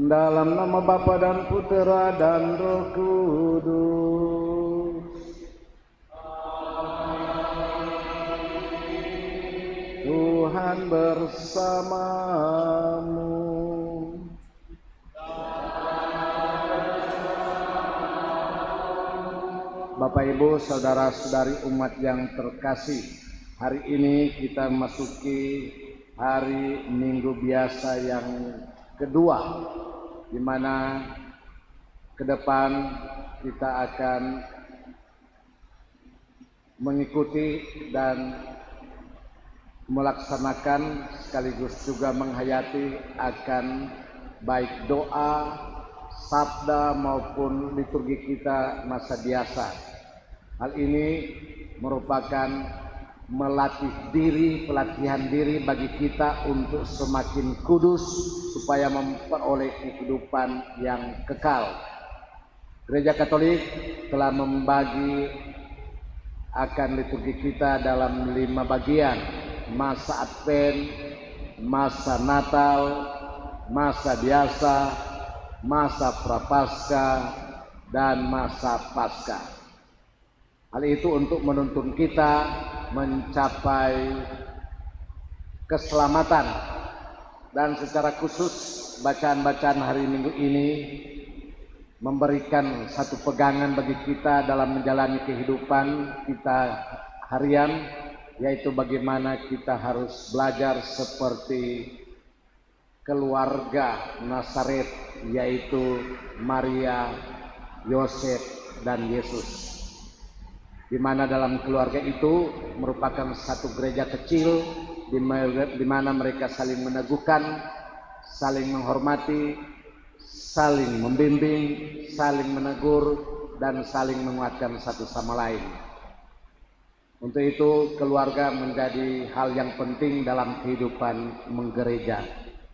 Dalam nama Bapa dan Putera dan Roh Kudus. Tuhan bersamamu. Bapak Ibu, saudara-saudari umat yang terkasih, hari ini kita memasuki hari Minggu biasa yang kedua, di mana ke depan kita akan mengikuti dan melaksanakan sekaligus juga menghayati akan baik doa, sabda maupun liturgi kita masa biasa. Hal ini merupakan melatih diri, pelatihan diri bagi kita untuk semakin kudus supaya memperoleh kehidupan yang kekal. Gereja Katolik telah membagi akan liturgi kita dalam 5 bagian: masa Advent, masa Natal, masa biasa, masa Prapaskah, dan masa Paskah. Hal itu untuk menuntun kita mencapai keselamatan, dan secara khusus bacaan-bacaan hari Minggu ini memberikan satu pegangan bagi kita dalam menjalani kehidupan kita harian, yaitu bagaimana kita harus belajar seperti keluarga Nazaret, yaitu Maria, Yosef, dan Yesus, di mana dalam keluarga itu merupakan satu gereja kecil di mana mereka saling meneguhkan, saling menghormati, saling membimbing, saling menegur, dan saling menguatkan satu sama lain. Untuk itu keluarga menjadi hal yang penting dalam kehidupan menggereja.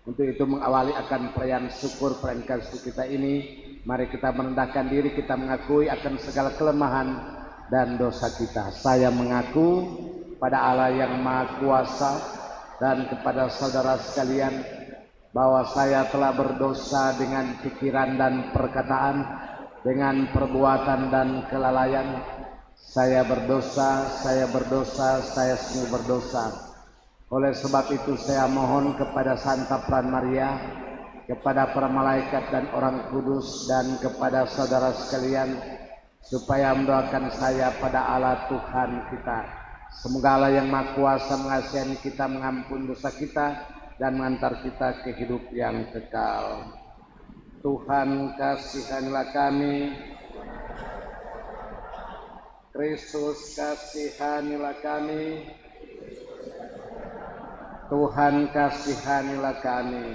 Untuk itu mengawali akan perayaan syukur, perayaan kasih kita ini, mari kita merendahkan diri, kita mengakui akan segala kelemahan dan dosa kita. Saya mengaku pada Allah yang Maha Kuasa dan kepada saudara sekalian bahwa saya telah berdosa dengan pikiran dan perkataan, dengan perbuatan dan kelalaian. Saya berdosa, saya sungguh berdosa. Oleh sebab itu saya mohon kepada Santa Peran Maria, kepada para malaikat dan orang kudus, dan kepada saudara sekalian supaya mendoakan saya pada Allah Tuhan kita. Semoga Allah yang Maha Kuasa mengasihani kita, mengampuni dosa kita, dan mengantar kita ke hidup yang kekal. Tuhan kasihanilah kami. Kristus kasihanilah kami. Tuhan kasihanilah kami.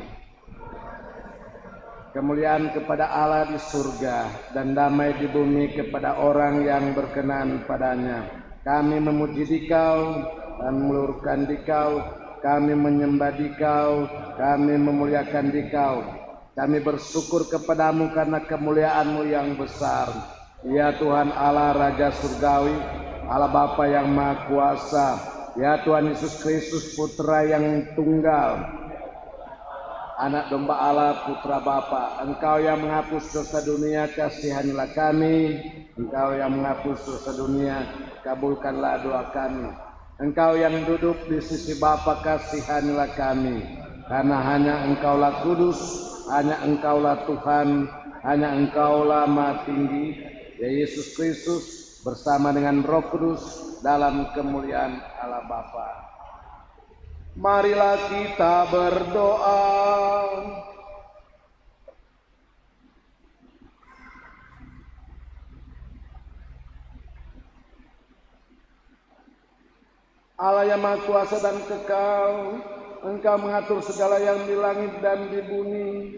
Kemuliaan kepada Allah di surga dan damai di bumi kepada orang yang berkenan padanya. Kami memuji Dikau dan meluruskan Dikau, kami menyembah Dikau, kami memuliakan Dikau. Kami bersyukur kepadamu karena kemuliaan-Mu yang besar. Ya Tuhan Allah Raja Surgawi, Allah Bapa yang Maha Kuasa, ya Tuhan Yesus Kristus Putra yang tunggal, Anak domba Allah, Putra Bapa. Engkau yang menghapus dosa dunia, kasihanilah kami. Engkau yang menghapus dosa dunia, kabulkanlah doa kami. Engkau yang duduk di sisi Bapa, kasihanilah kami. Karena hanya Engkaulah kudus, hanya Engkaulah Tuhan, hanya Engkaulah Maha Tinggi, ya Yesus Kristus bersama dengan Roh Kudus dalam kemuliaan Allah Bapa. Marilah kita berdoa. Allah yang Maha Kuasa dan kekal, Engkau mengatur segala yang di langit dan di bumi.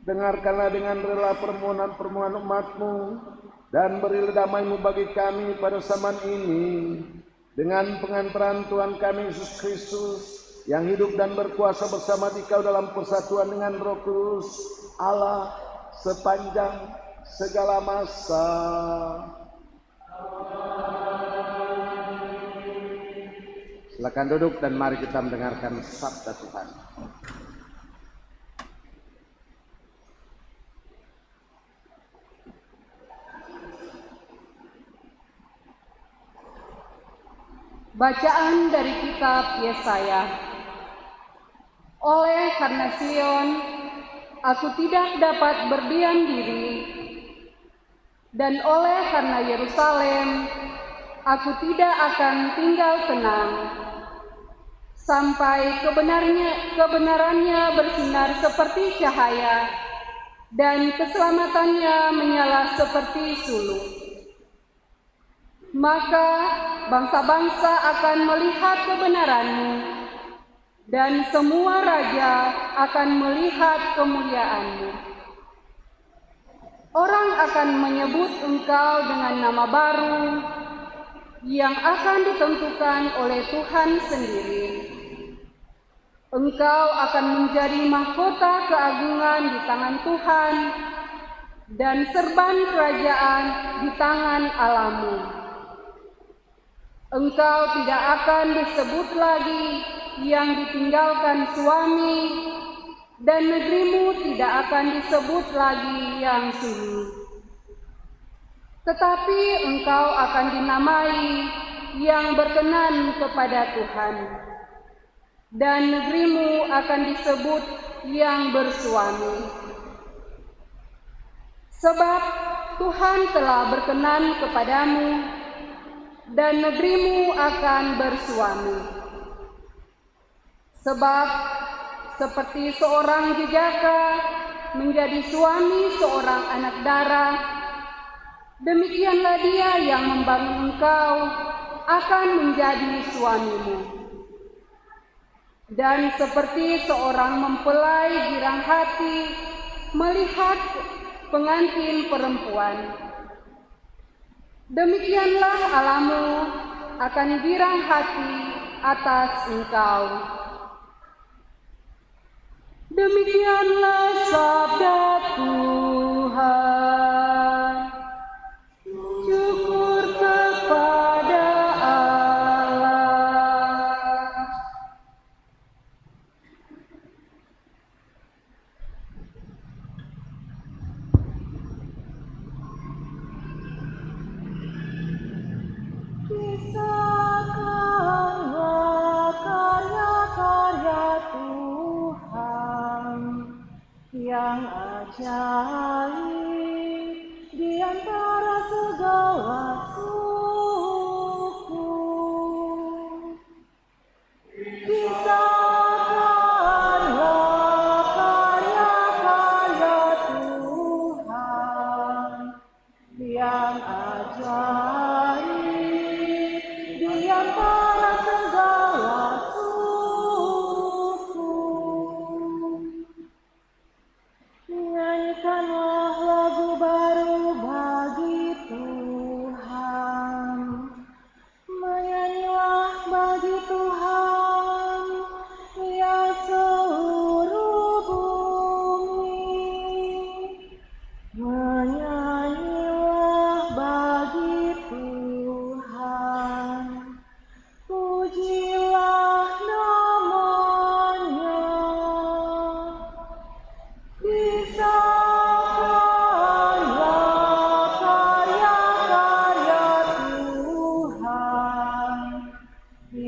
Dengarkanlah dengan rela permohonan-permohonan umat-Mu, dan berilah damai-Mu bagi kami pada zaman ini. Dengan pengantaran Tuhan kami Yesus Kristus, yang hidup dan berkuasa bersama Dikau dalam persatuan dengan Roh Kudus Allah sepanjang segala masa. Silakan duduk dan mari kita mendengarkan sabda Tuhan. Bacaan dari kitab Yesaya. Oleh karena Sion, aku tidak dapat berdiam diri, dan oleh karena Yerusalem, aku tidak akan tinggal tenang, sampai kebenarannya bersinar seperti cahaya, dan keselamatannya menyala seperti suluh. Maka bangsa-bangsa akan melihat kebenaran-Mu, dan semua raja akan melihat kemuliaan-Mu. Orang akan menyebut Engkau dengan nama baru yang akan ditentukan oleh Tuhan sendiri. Engkau akan menjadi mahkota keagungan di tangan Tuhan, dan serban kerajaan di tangan Allah-Mu. Engkau tidak akan disebut lagi yang ditinggalkan suami, dan negerimu tidak akan disebut lagi yang sunyi. Tetapi engkau akan dinamai yang berkenan kepada Tuhan, dan negerimu akan disebut yang bersuami. Sebab Tuhan telah berkenan kepadamu, dan negerimu akan bersuami. Sebab seperti seorang jejaka menjadi suami seorang anak darah, demikianlah dia yang membangun engkau akan menjadi suamimu. Dan seperti seorang mempelai girang hati melihat pengantin perempuan, demikianlah Allah-Mu akan girang hati atas engkau. Demikianlah sabda Tuhan. Syukur kepada Allah. Kisahkanlah karya-karya Tuhan yang ajaib.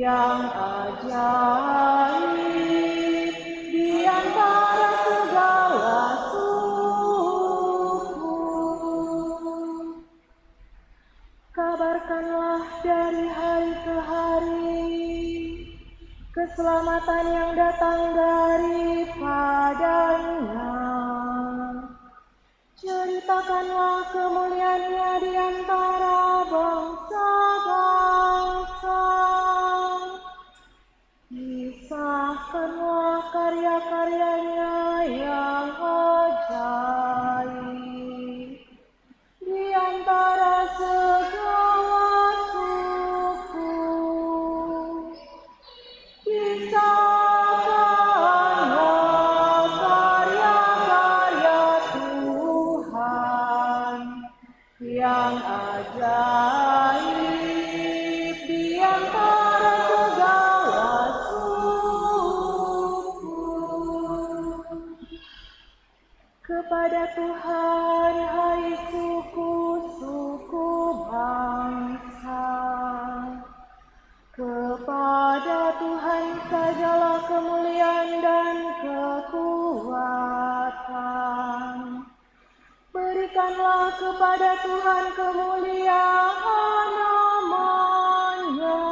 yang ajaib di antara segala suku. Kabarkanlah dari hari ke hari keselamatan yang datang daripadanya. Ceritakanlah kemuliaan-Nya di antara bangsa-bangsa. Kisahkanlah karya-karyanya yang ajaib di antara segala suku. Kisahkanlah karya-karya Tuhan yang ajaib di antara segala suku. Kepada Tuhan, hai suku-suku bangsa. Kepada Tuhan sajalah kemuliaan dan kekuatan. Berikanlah kepada Tuhan kemuliaan namanya.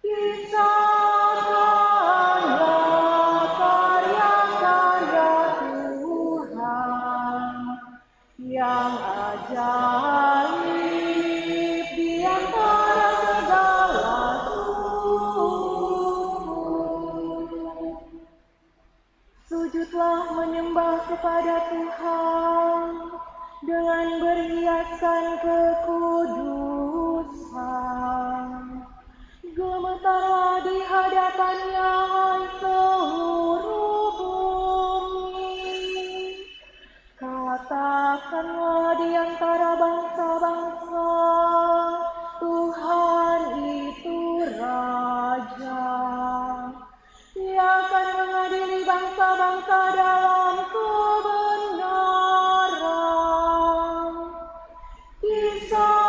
Kisahkanlah karya-karya Tuhan yang ajaib di antara segala suku. Sujudlah menyembah kepada Tuhan dengan berhiaskan kekudusan. Gemetarlah di hadapan-Nya, hai seluruh bumi. Katakanlah di antara bangsa-bangsa, Tuhan itu Raja. Dia akan mengadili bangsa-bangsa dalam kebenaran. Kisahkanlah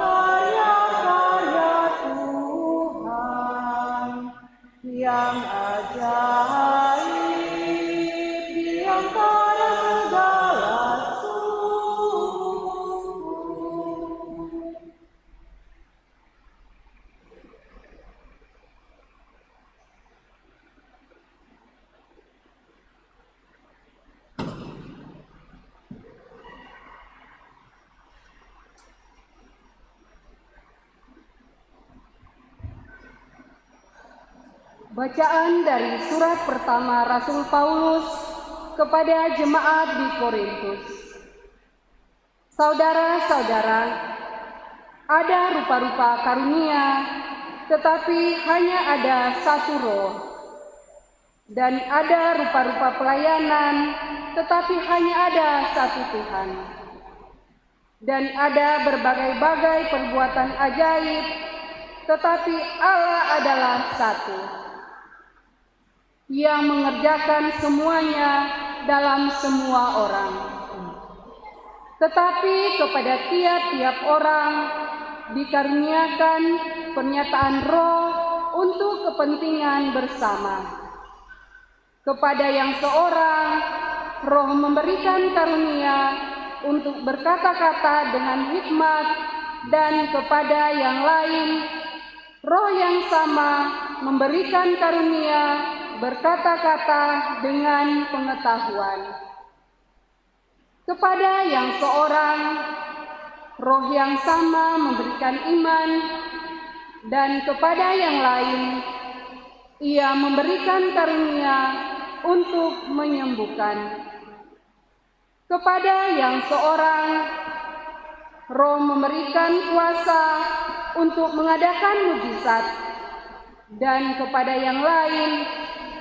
karya-karya Tuhan yang ajaib di antara segala suku. Bacaan dari surat pertama Rasul Paulus kepada jemaat di Korintus. Saudara-saudara, ada rupa-rupa karunia, tetapi hanya ada satu roh. Dan ada rupa-rupa pelayanan, tetapi hanya ada satu Tuhan. Dan ada berbagai-bagai perbuatan ajaib, tetapi Allah adalah satu, yang mengerjakan semuanya dalam semua orang. Tetapi kepada tiap-tiap orang dikaruniakan pernyataan roh untuk kepentingan bersama. Kepada yang seorang, roh memberikan karunia untuk berkata-kata dengan hikmat, dan kepada yang lain, roh yang sama memberikan karunia berkata-kata dengan pengetahuan. Kepada yang seorang, roh yang sama memberikan iman, dan kepada yang lain, Ia memberikan karunia untuk menyembuhkan. Kepada yang seorang, roh memberikan kuasa untuk mengadakan mujizat, dan kepada yang lain,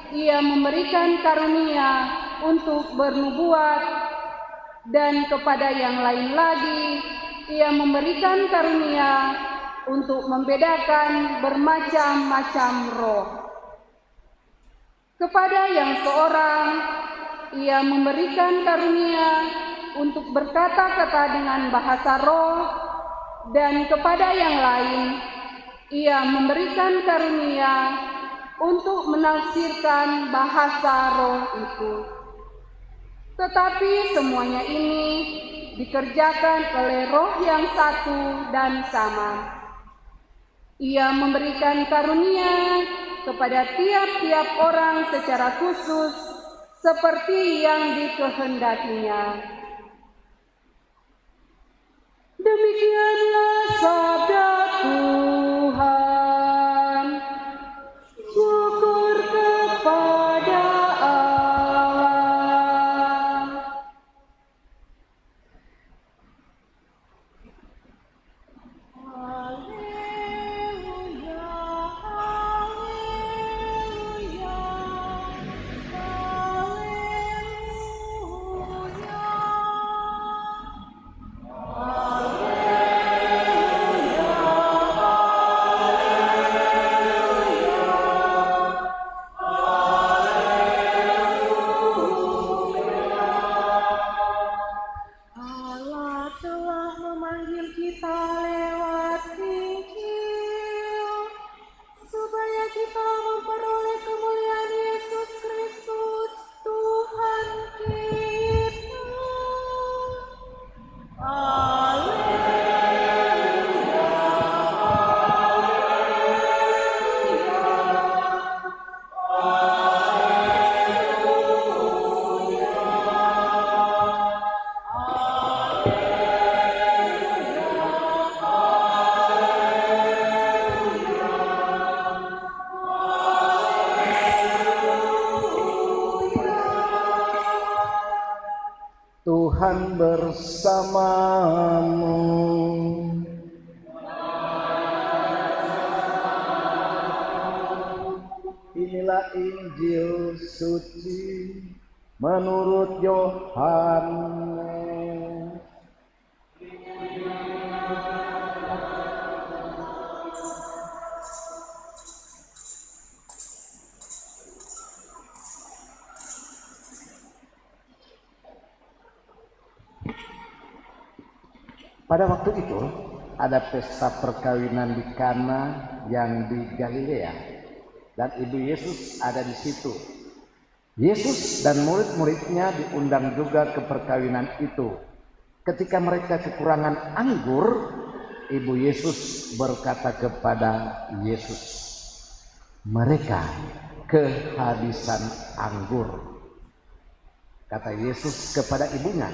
Ia memberikan karunia untuk bernubuat, dan kepada yang lain lagi, Ia memberikan karunia untuk membedakan bermacam-macam roh. Kepada yang seorang, Ia memberikan karunia untuk berkata-kata dengan bahasa roh, dan kepada yang lain Ia memberikan karunia untuk menafsirkan bahasa roh itu. Tetapi semuanya ini dikerjakan oleh Roh yang satu dan sama. Ia memberikan karunia kepada tiap-tiap orang secara khusus seperti yang dikehendakinya. Demikianlah sabda Tuhan. Syukur kepada Allah. Haleluya, haleluya, Allah telah memanggil kita lewat Injil, supaya kita memperoleh kemuliaan Yesus Kristus, Tuhan kita. Tuhan bersamamu. Inilah Injil suci menurut Yohanes. Pada waktu itu ada pesta perkawinan di Kana yang di Galilea, dan ibu Yesus ada di situ. Yesus dan murid-muridnya diundang juga ke perkawinan itu. Ketika mereka kekurangan anggur, ibu Yesus berkata kepada Yesus, "Mereka kehabisan anggur." Kata Yesus kepada ibunya,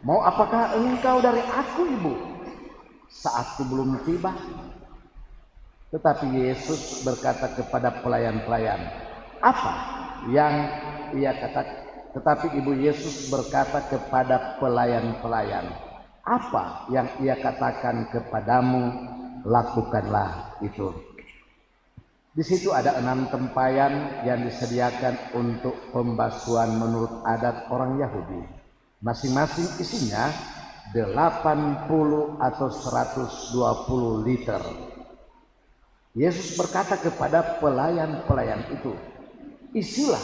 "Mau apakah engkau dari aku, Ibu? Saatku belum tiba." Tetapi Yesus berkata kepada pelayan-pelayan, "Apa yang ia katakan?" Tetapi ibu Yesus berkata kepada pelayan-pelayan, "Apa yang ia katakan kepadamu, lakukanlah itu." Di situ ada 6 tempayan yang disediakan untuk pembasuhan menurut adat orang Yahudi. Masing-masing isinya 80 atau 120 liter. Yesus berkata kepada pelayan-pelayan itu, "Isilah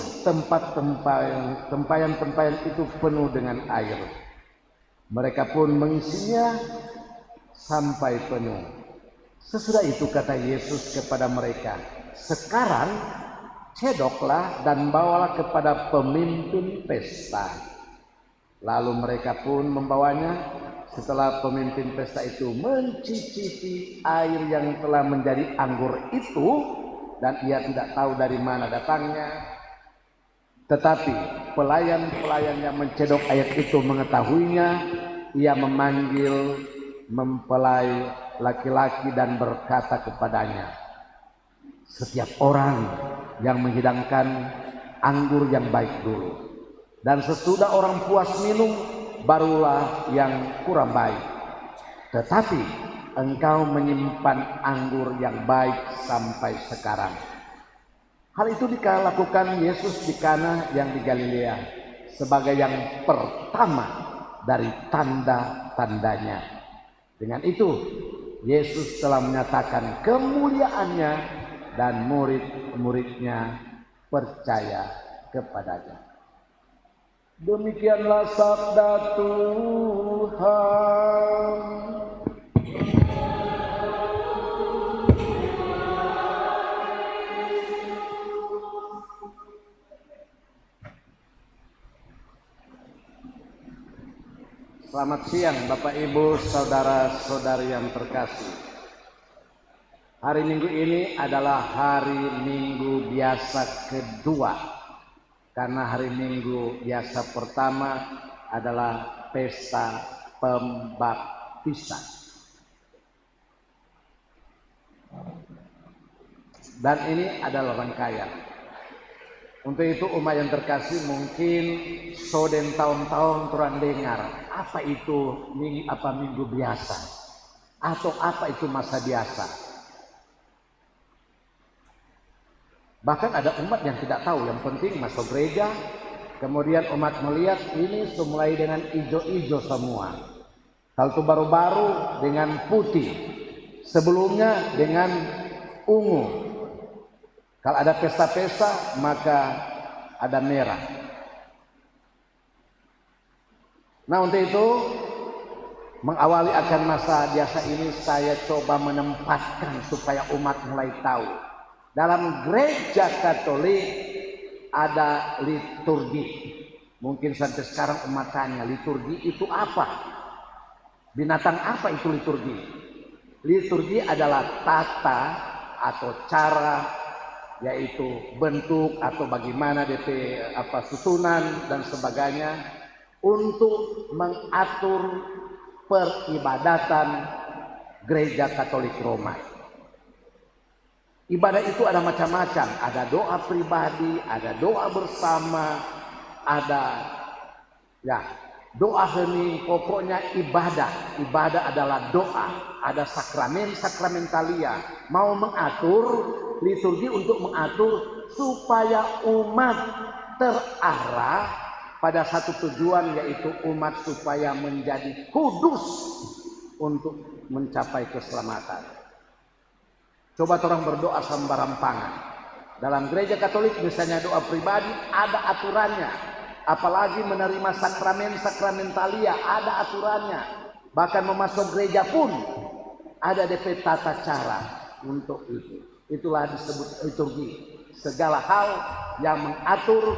tempayan itu penuh dengan air." Mereka pun mengisinya sampai penuh. Sesudah itu kata Yesus kepada mereka, "Sekarang cedoklah dan bawalah kepada pemimpin pesta." Lalu mereka pun membawanya. Setelah pemimpin pesta itu mencicipi air yang telah menjadi anggur itu, dan ia tidak tahu dari mana datangnya, tetapi pelayan-pelayan yang mencedok air itu mengetahuinya, ia memanggil mempelai laki-laki dan berkata kepadanya, "Setiap orang yang menghidangkan anggur yang baik dulu, dan sesudah orang puas minum, barulah yang kurang baik. Tetapi engkau menyimpan anggur yang baik sampai sekarang." Hal itu dilakukan Yesus di Kana yang di Galilea sebagai yang pertama dari tanda-tandanya. Dengan itu Yesus telah menyatakan kemuliaannya, dan murid-muridnya percaya kepadanya. Demikianlah sabda Tuhan. Selamat siang Bapak Ibu, saudara-saudari yang terkasih. Hari Minggu ini adalah hari Minggu biasa kedua. Karena hari Minggu biasa pertama adalah pesta pembaptisan. Dan ini adalah rangkaian. Untuk itu umat yang terkasih mungkin soden tahun-tahun turang dengar apa itu minggu biasa atau apa itu masa biasa. Bahkan ada umat yang tidak tahu, yang penting masuk gereja, kemudian umat melihat ini mulai dengan hijau-hijau semua. Kalau itu baru-baru dengan putih, sebelumnya dengan ungu. Kalau ada pesta-pesta maka ada merah. Nah untuk itu mengawali akan masa biasa ini saya coba menempatkan supaya umat mulai tahu. Dalam gereja Katolik ada liturgi. Mungkin sampai sekarang umat tanya, liturgi itu apa? Binatang apa itu liturgi? Liturgi adalah tata atau cara, yaitu bentuk atau bagaimana DP susunan dan sebagainya untuk mengatur peribadatan gereja Katolik Roma. Ibadah itu ada macam-macam, ada doa pribadi, ada doa bersama, ada doa hening, pokoknya ibadah. Ibadah adalah doa, ada sakramentalia, mau mengatur liturgi untuk mengatur supaya umat terarah pada satu tujuan, yaitu umat supaya menjadi kudus untuk mencapai keselamatan. Coba orang berdoa sembarampangan. Dalam gereja Katolik misalnya doa pribadi ada aturannya, apalagi menerima sakramentalia ada aturannya. Bahkan memasuk gereja pun ada DP tata cara untuk itu. Itulah disebut liturgi. Segala hal yang mengatur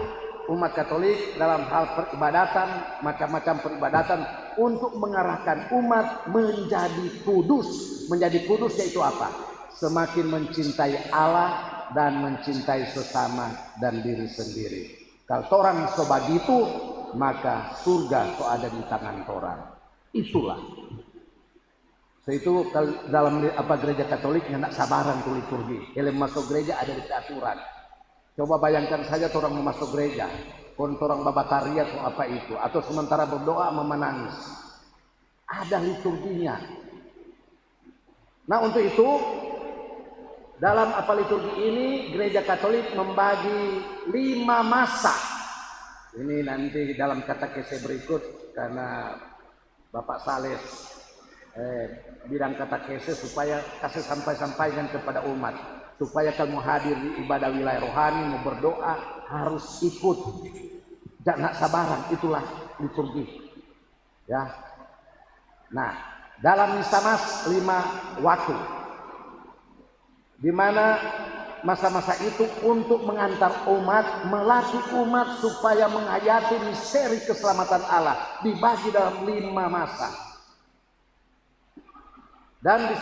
umat Katolik dalam hal peribadatan, macam-macam peribadatan untuk mengarahkan umat menjadi kudus. Menjadi kudus yaitu apa? Semakin mencintai Allah dan mencintai sesama dan diri sendiri. Kalau orang sobat itu, maka surga so ada di tangan orang. Itulah. Itu dalam gereja Katolik nggak sabaran tuh liturgi. Kalau masuk gereja ada di aturan. Coba bayangkan saja orang mau masuk gereja, orang babataria atau apa itu, atau sementara berdoa menangis. Ada liturginya. Nah untuk itu dalam liturgi ini gereja Katolik membagi 5 masa. Ini nanti dalam katekese berikut karena Bapak Sales bidang katekese supaya kasih sampaikan kepada umat supaya kalau mau hadir di ibadah wilayah rohani mau berdoa harus ikut, jangan sabaran. Itulah liturgi ya. Nah dalam misa mas 5 waktu, di mana masa-masa itu untuk mengantar umat, melatih umat supaya menghayati misteri keselamatan Allah, dibagi dalam 5 masa. Dan di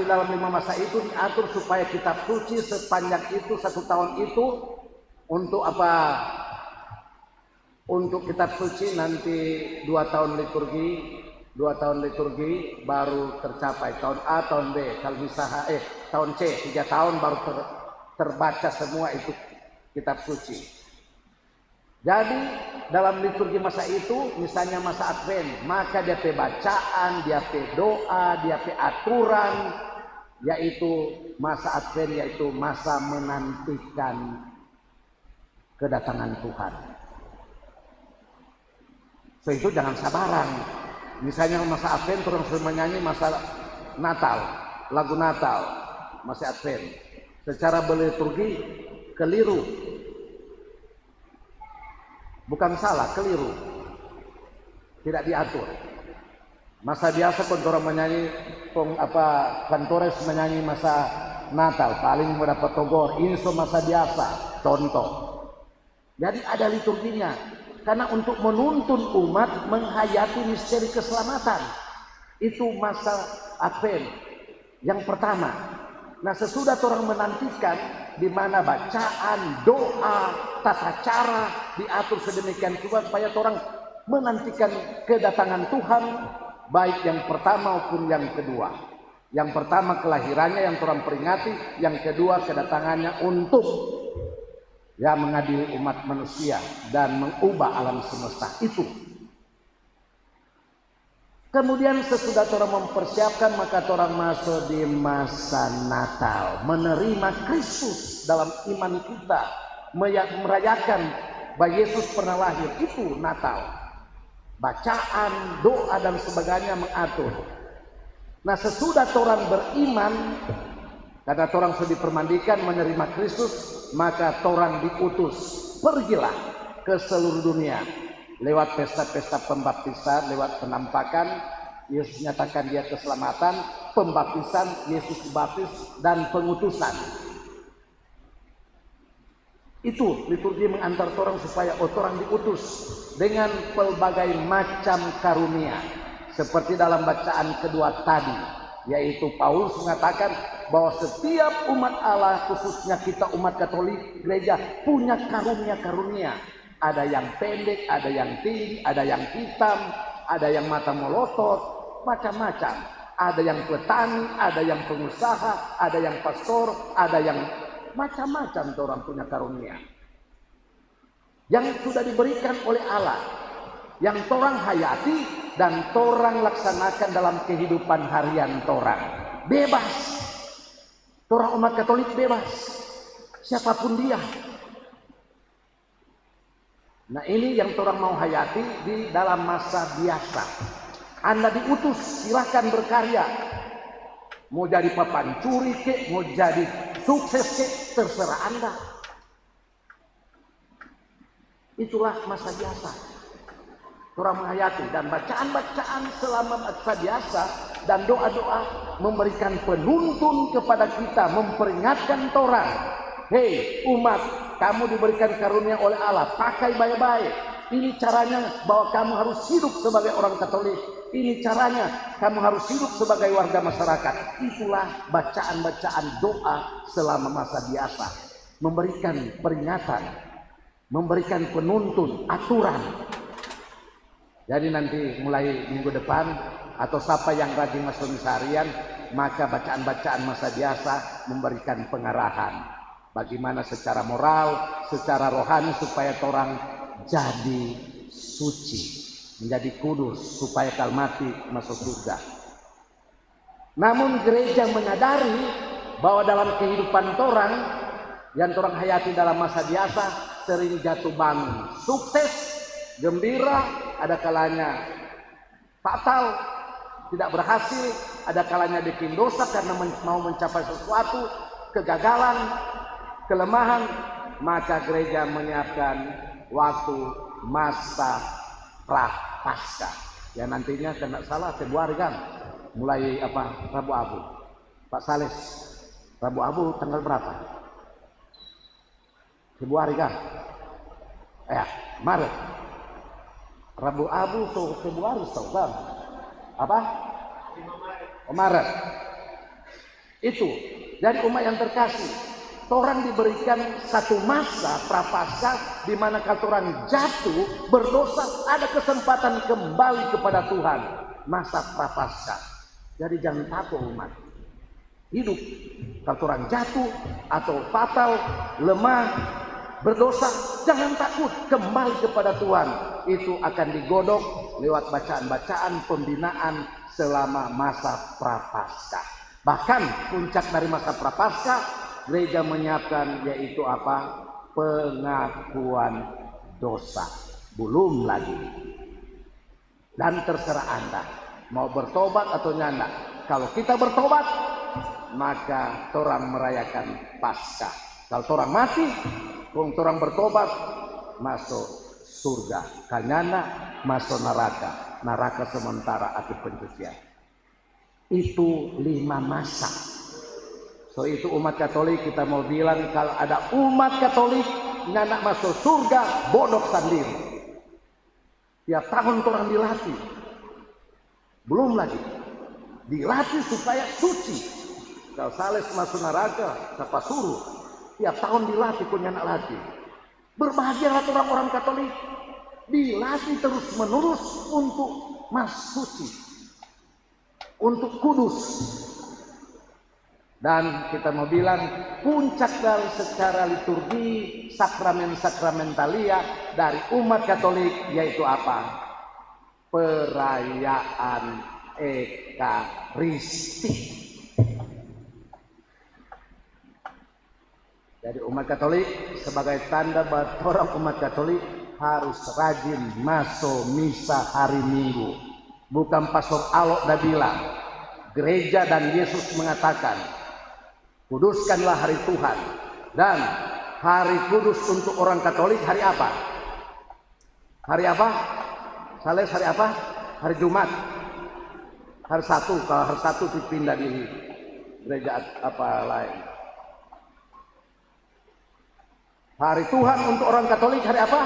dalam 5 masa itu diatur supaya kitab suci sepanjang itu 1 tahun itu untuk untuk kitab suci nanti 2 tahun liturgi baru tercapai, tahun A, tahun B, kalau bisa tahun C 3 tahun baru terbaca semua itu kitab suci. Jadi dalam liturgi masa itu, misalnya masa Advent, maka dia bacaan, dia doa, dia aturan, yaitu masa Advent, yaitu masa menantikan kedatangan Tuhan. So itu jangan sabaran. Misalnya masa Advent orang sering menyanyi masa Natal, lagu Natal, masa Advent. Secara berliturgi keliru. Bukan salah, keliru. Tidak diatur. Masa biasa orang menyanyi kantores menyanyi masa Natal paling mendapat togor. Ini so masa biasa, contoh. Jadi ada liturginya. Karena untuk menuntun umat menghayati misteri keselamatan. Itu masa Advent yang pertama. Nah, sesudah orang menantikan, di mana bacaan, doa, tata cara diatur sedemikian rupa supaya orang menantikan kedatangan Tuhan, baik yang pertama maupun yang kedua. Yang pertama kelahirannya yang orang peringati, yang kedua kedatangannya untuk mengadili umat manusia dan mengubah alam semesta itu. Kemudian sesudah orang mempersiapkan, maka orang masuk di masa Natal, menerima Kristus dalam iman kita, merayakan bahwa Yesus pernah lahir, itu Natal. Bacaan, doa dan sebagainya mengatur. Nah, sesudah orang beriman, karena orang sudah dipermandikan menerima Kristus, maka orang diutus, pergilah ke seluruh dunia. Lewat pesta-pesta pembaptisan, lewat penampakan, Yesus nyatakan dia keselamatan, pembaptisan, Yesus dibaptis, dan pengutusan. Itu liturgi mengantar orang supaya orang diutus dengan pelbagai macam karunia. Seperti dalam bacaan kedua tadi, yaitu Paulus mengatakan bahwa setiap umat Allah, khususnya kita umat Katolik gereja, punya karunia-karunia. Ada yang pendek, ada yang tinggi, ada yang hitam, ada yang mata melotot, macam-macam. Ada yang petani, ada yang pengusaha, ada yang pastor, ada yang macam-macam orang punya karunia. Yang sudah diberikan oleh Allah, yang orang hayati dan orang laksanakan dalam kehidupan harian orang. Bebas. Orang umat Katolik bebas. Siapapun dia. Nah, ini yang orang mau hayati di dalam masa biasa. Anda diutus, silahkan berkarya. Mau jadi papan curi kek, mau jadi sukses kek, terserah Anda. Itulah masa biasa. Orang menghayati dan bacaan-bacaan selama masa biasa dan doa-doa memberikan penuntun kepada kita, memperingatkan orang. Hei umat, kamu diberikan karunia oleh Allah, pakai baik-baik. Ini caranya bahwa kamu harus hidup sebagai orang Katolik. Ini caranya kamu harus hidup sebagai warga masyarakat. Itulah bacaan-bacaan doa selama masa biasa. Memberikan peringatan, memberikan penuntun, aturan. Jadi nanti mulai minggu depan atau siapa yang rajin masuk misa harian, maka bacaan-bacaan masa biasa memberikan pengarahan. Bagaimana secara moral, secara rohani supaya orang jadi suci, menjadi kudus, supaya kalau mati masuk surga. Namun gereja menyadari bahwa dalam kehidupan orang yang orang hayati dalam masa biasa sering jatuh bangun, sukses, gembira, ada kalanya fatal, tidak berhasil, ada kalanya bikin dosa karena mau mencapai sesuatu, kegagalan, kelemahan, maka gereja menyiapkan waktu masa Prapaskah. Ya nantinya tidak salah Februari kan, mulai Rabu Abu. Pak Sales, Rabu Abu tanggal berapa? Februari kan? Maret. Rabu Abu tuh Februari kan? Apa? Maret. Itu. Jadi umat yang terkasih, orang diberikan satu masa Prapaskah di mana kalau orang jatuh berdosa ada kesempatan kembali kepada Tuhan. Masa Prapaskah. Jadi jangan takut umat. Hidup kalau orang jatuh atau fatal, lemah, berdosa, jangan takut, kembali kepada Tuhan. Itu akan digodok lewat bacaan-bacaan pembinaan selama masa Prapaskah. Bahkan puncak dari masa Prapaskah, gereja menyiapkan yaitu pengakuan dosa. Belum lagi. Dan terserah Anda mau bertobat atau nyanda. Kalau kita bertobat, maka orang merayakan Paskah. Kalau orang mati, orang bertobat masuk surga. Kanyana masuk neraka. Neraka sementara api pencucian. Itu 5 masa. So itu umat Katolik kita mau bilang kalau ada umat Katolik nyanak masuk surga bodok sendiri. Tiap tahun orang dilatih. Belum lagi dilatih supaya suci. Kalau sales masuk neraka, siapa suruh? Tiap tahun dilatih punya anak latih. Berbahagialah orang-orang Katolik. Dilatih terus menerus untuk masuk suci, untuk kudus. Dan kita mau bilang puncak dari secara liturgi sakramen-sakramentalia dari umat Katolik yaitu apa? Perayaan Ekaristi. Jadi umat Katolik sebagai tanda bahwa orang umat Katolik harus rajin masuk misa hari Minggu. Bukan Pastor Alok dah bilang, gereja dan Yesus mengatakan, kuduskanlah hari Tuhan. Dan hari kudus untuk orang Katolik hari apa? Hari apa? Sales hari apa? Hari Jumat. Hari Sabtu. Kalau hari Sabtu dipindah di gereja apa lain. Hari Tuhan untuk orang Katolik hari apa?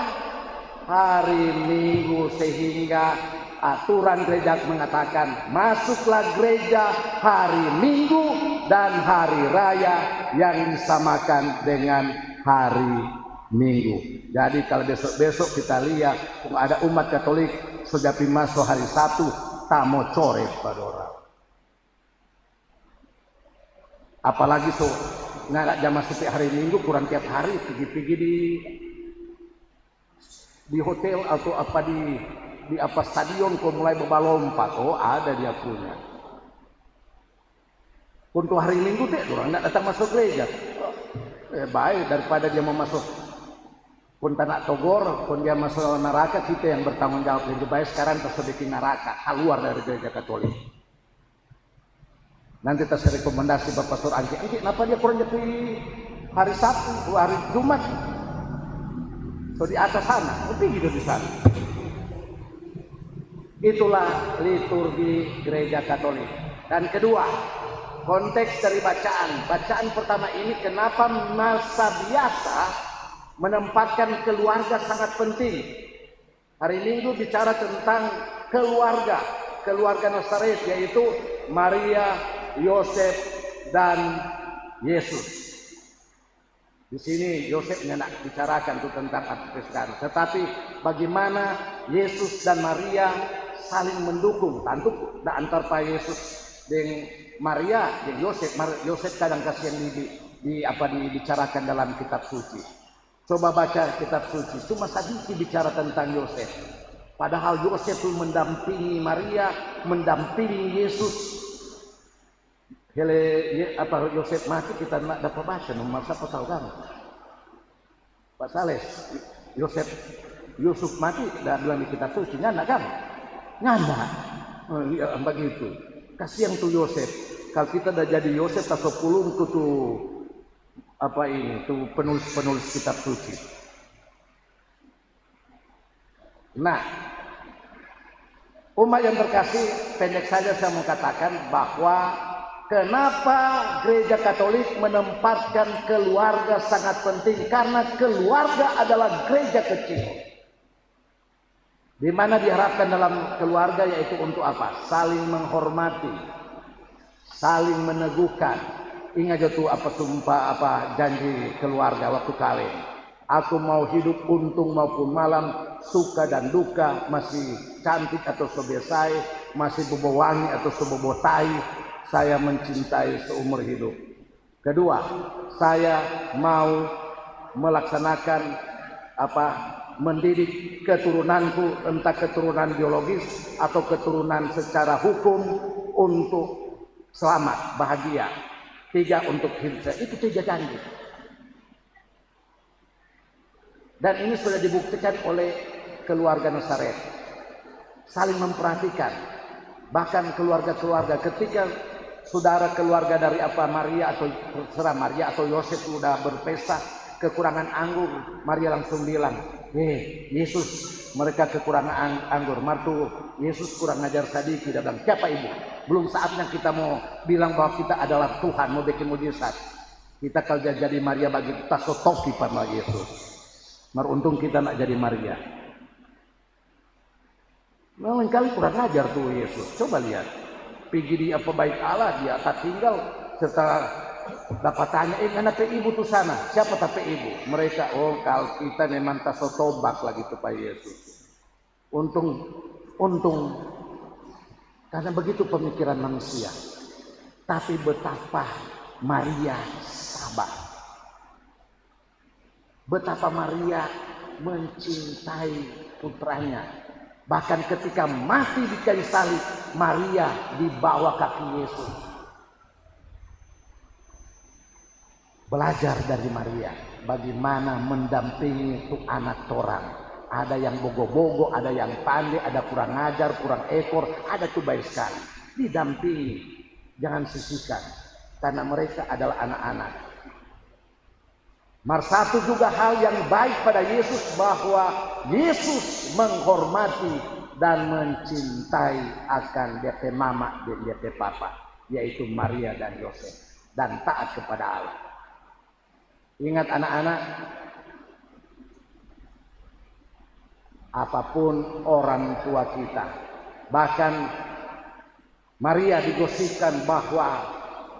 Hari Minggu. Sehingga aturan gereja mengatakan masuklah gereja hari Minggu dan hari raya yang disamakan dengan hari Minggu. Jadi kalau besok-besok kita lihat ada umat Katolik sudah masuk hari Sabtu, tak mau coret pada orang. Apalagi so nggak jam masuk hari Minggu kurang tiap hari pergi-pergi di hotel atau apa di apa stadion kok mulai berbalompat. Oh ada dia punya. Untuk hari Minggu teh orang nggak datang masuk gereja. Baik daripada dia mau masuk pun tak togor, pun dia masuk neraka, kita yang bertanggung jawab. Lebih baik sekarang tersedikit neraka, keluar dari gereja Katolik. Nanti saya rekomendasi Bapak Pastor Angki, kenapa dia kurang jadi hari Sabtu, hari Jumat? So di atas sana, lebih gitu di sana. Itulah liturgi gereja Katolik. Dan kedua, konteks dari bacaan. Bacaan pertama ini kenapa masa biasa menempatkan keluarga sangat penting. Hari Minggu bicara tentang keluarga Nazaret, yaitu Maria, Yosef, dan Yesus. Di sini Yosef tidak bicarakan tentang aktivitas, tetapi bagaimana Yesus dan Maria saling mendukung. Tentu antar Pak Yesus dengan Maria, dengan Yosef. Yosef kadang kasihan dibicarakan dalam kitab suci. Coba baca kitab suci, cuma sedikit bicara tentang Yosef. Padahal Yosef itu mendampingi Maria, mendampingi Yesus. Apa Yosef mati kita tidak dapat baca, nomor siapa tahu kan? Pak Sales, Yusuf mati, dah bilang di kitab suci, nyanda kan? Nyanda, begitu. Kasihan tuh Yosef. Kalau kita dah jadi Yosef, tak sepuluh tuh. Apa ini tuh penulis kitab suci. Nah, umat yang terkasih, pendek saja saya mau katakan bahwa kenapa gereja Katolik menempatkan keluarga sangat penting, karena keluarga adalah gereja kecil. Di mana diharapkan dalam keluarga yaitu untuk apa? Saling menghormati, saling meneguhkan. Ingat aja tuh apa sumpah apa janji keluarga waktu kawin. Aku mau hidup untung maupun malam, suka dan duka, masih cantik atau sobesai, masih bobo wangi atau sebobo tai, saya mencintai seumur hidup. Kedua, saya mau melaksanakan mendidik keturunanku, entah keturunan biologis atau keturunan secara hukum untuk selamat, bahagia. Tiga, untuk hidup saya. Itu tiga janji. Dan ini sudah dibuktikan oleh keluarga Nazaret. Saling memperhatikan. Bahkan keluarga-keluarga ketika saudara keluarga dari Maria atau terserah Maria atau Yosef sudah berpesta kekurangan anggur, Maria langsung bilang, Yesus mereka kekurangan anggur. Martu Yesus kurang ngajar sedikit. Dia bilang, siapa ibu? Belum saatnya kita mau bilang bahwa kita adalah Tuhan, mau bikin mujizat. Kita kalau jadi Maria bagi kita sotoki pada Yesus. Meruntung kita nak jadi Maria. Lain kali kurang ajar tuh Yesus. Coba lihat. Pergi di apa baik Allah dia tak tinggal setelah dapat tanya, kenapa ibu tuh sana? Siapa tapi ibu? Mereka, oh kalau kita memang tak tobak lagi tuh Pak Yesus. Untung karena begitu pemikiran manusia. Tapi betapa Maria sabar. Betapa Maria mencintai putranya. Bahkan ketika mati di kayu salib, Maria dibawa kaki Yesus. Belajar dari Maria, bagaimana mendampingi itu anak orang. Ada yang bogo-bogo, ada yang pandai, ada kurang ajar, kurang ekor, ada tuh baik sekali. Didampingi, jangan sisihkan, karena mereka adalah anak-anak. Satu juga hal yang baik pada Yesus, bahwa Yesus menghormati dan mencintai akan DP mama dan DP papa, yaitu Maria dan Yosef, dan taat kepada Allah. Ingat anak-anak, apapun orang tua kita, bahkan Maria digosipkan bahwa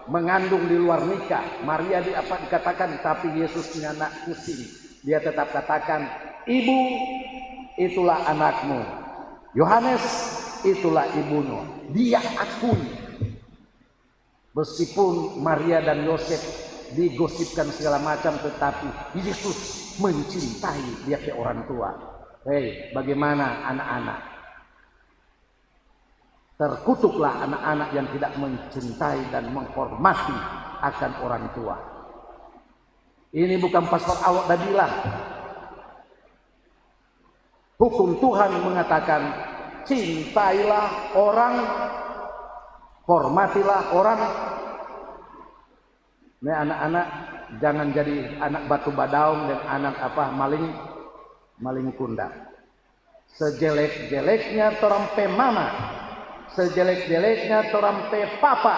mengandung di luar nikah. Maria dikatakan, tapi Yesus punya anak pusing. Dia tetap katakan, ibu itulah anakmu. Yohanes itulah ibunya. Dia akui. Meskipun Maria dan Yosef digosipkan segala macam, tetapi Yesus mencintai dia ke orang tua. Hei, bagaimana anak-anak? Terkutuklah anak-anak yang tidak mencintai dan menghormati akan orang tua. Ini bukan pastor awak dah bilang. Hukum Tuhan mengatakan, cintailah orang, hormatilah orang. Ini anak-anak jangan jadi anak batu badaung dan anak maling kunda. Sejelek-jeleknya torang pe mama, sejelek-jeleknya torang pe papa,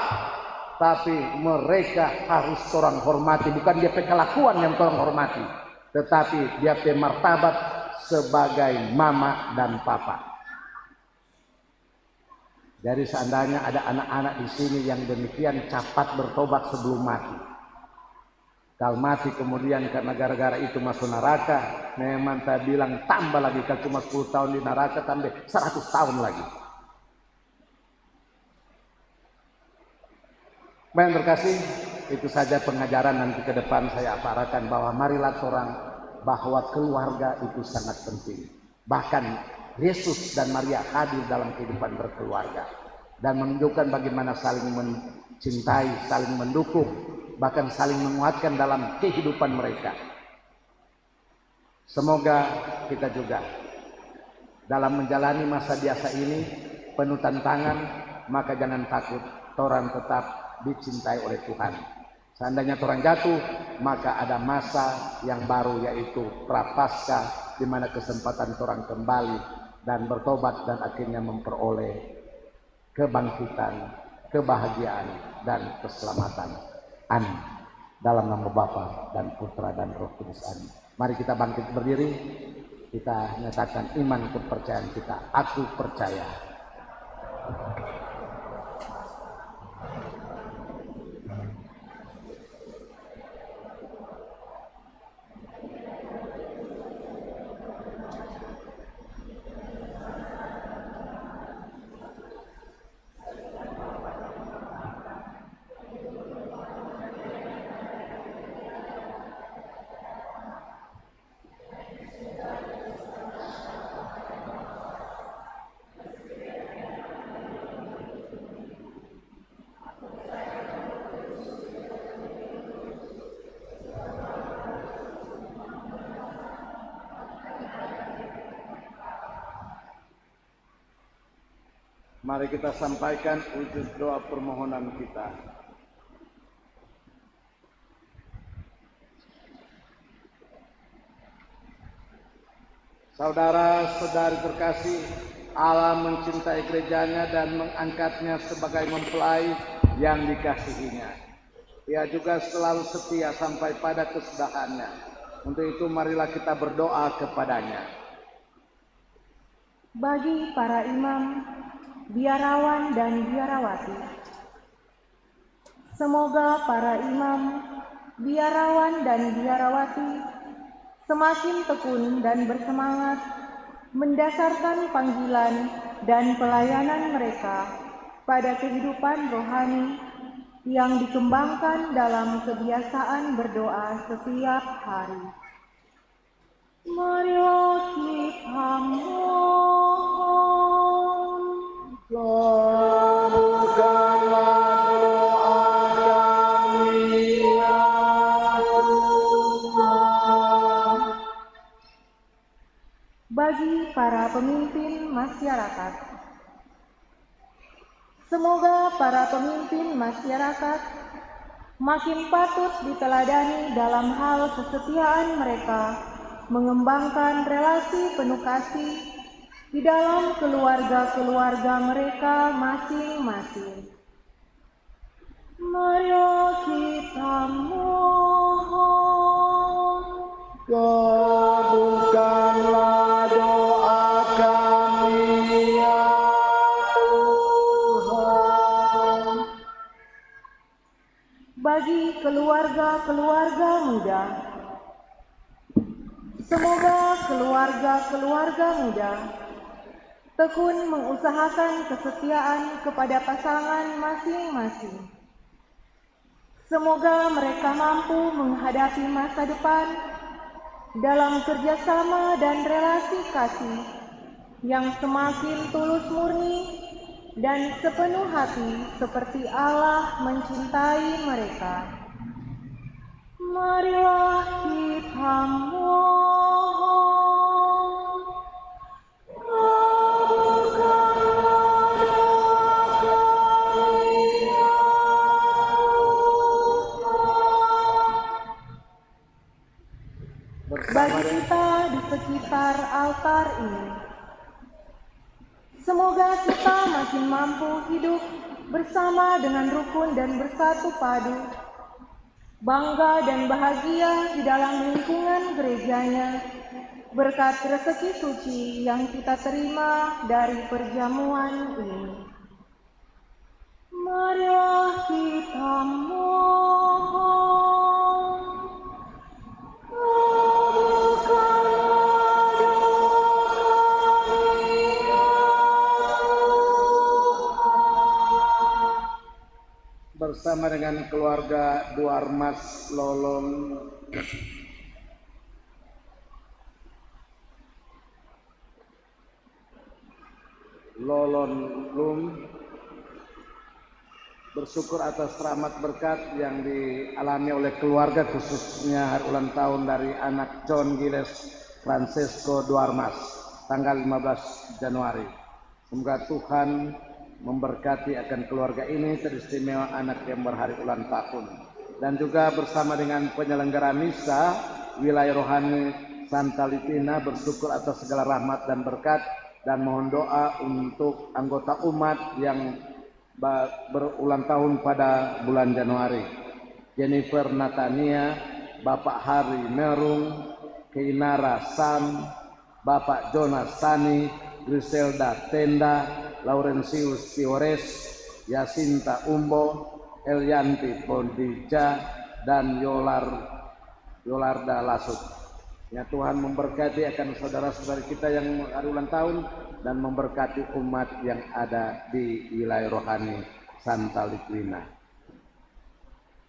tapi mereka harus torang hormati. Bukan dia pe kelakuan yang torang hormati, tetapi dia pe martabat sebagai mama dan papa. Jadi seandainya ada anak-anak di sini yang demikian, cepat bertobat sebelum mati. Kalau mati kemudian karena gara-gara itu masuk neraka, memang saya bilang tambah lagi, kalau cuma 10 tahun di neraka, tambah 100 tahun lagi. Baik terkasih, itu saja pengajaran nanti ke depan saya aparakan, bahwa marilah orang, bahwa keluarga itu sangat penting. Bahkan Yesus dan Maria hadir dalam kehidupan berkeluarga dan menunjukkan bagaimana saling mencintai, saling mendukung, bahkan saling menguatkan dalam kehidupan mereka. Semoga kita juga dalam menjalani masa biasa ini penuh tantangan, maka jangan takut, orang tetap dicintai oleh Tuhan. Seandainya orang jatuh, maka ada masa yang baru, yaitu prapaskah, di mana kesempatan orang kembali dan bertobat dan akhirnya memperoleh kebangkitan, kebahagiaan dan keselamatan. Amin. Dalam nama Bapa dan Putra dan Roh Kudus. Amin. Mari kita bangkit berdiri, kita nyatakan iman kepercayaan kita. Aku percaya. Mari kita sampaikan wujud doa permohonan kita. Saudara-saudari terkasih, Allah mencintai gerejanya dan mengangkatnya sebagai mempelai yang dikasihinya. Ia juga selalu setia sampai pada kesudahannya. Untuk itu marilah kita berdoa kepadanya. bagi para imam, biarawan dan biarawati. Semoga para imam, biarawan dan biarawati semakin tekun dan bersemangat mendasarkan panggilan dan pelayanan mereka pada kehidupan rohani yang dikembangkan dalam kebiasaan berdoa setiap hari. Marilah kita mohon. Kabulkanlah doa kami ya Tuhan. Bagi para pemimpin masyarakat, semoga para pemimpin masyarakat makin patut diteladani dalam hal kesetiaan mereka mengembangkan relasi penuh kasih di dalam keluarga-keluarga mereka masing-masing. Marilah kita mohon. Kabulkanlah doa kami ya Tuhan. Bagi keluarga-keluarga muda, semoga keluarga-keluarga muda tekun mengusahakan kesetiaan kepada pasangan masing-masing. Semoga mereka mampu menghadapi masa depan dalam kerjasama dan relasi kasih yang semakin tulus murni dan sepenuh hati seperti Allah mencintai mereka. Marilah kita mohon. Kabulkanlah doa kami ya Tuhan. Bagi kita di sekitar altar ini, semoga kita makin mampu hidup bersama dengan rukun dan bersatu padu, bangga dan bahagia di dalam lingkungan gerejanya, berkat rezeki suci yang kita terima dari perjamuan ini. Marilah kita mohon. Kabulkanlah doa kami ya Tuhan. Bersama dengan keluarga Duarmas Lolon, Lum, bersyukur atas rahmat berkat yang dialami oleh keluarga, khususnya hari ulang tahun dari anak John Giles Francesco Duarmas tanggal 15 Januari. Semoga Tuhan memberkati akan keluarga ini, teristimewa anak yang berhari ulang tahun. Dan juga bersama dengan penyelenggara misa wilayah rohani Santa Litina, bersyukur atas segala rahmat dan berkat dan mohon doa untuk anggota umat yang berulang tahun pada bulan Januari. Jennifer Natania, Bapak Hari Merung, Keinara Sam, Bapak Jonas Sani, Griselda Tenda, Laurentius Fiores, Yasinta Umbo, Elyanti Pondija, dan Yolarda Lasut. Ya, Tuhan memberkati akan saudara-saudari kita yang hari ulang tahun dan memberkati umat yang ada di wilayah rohani Santa Liquina.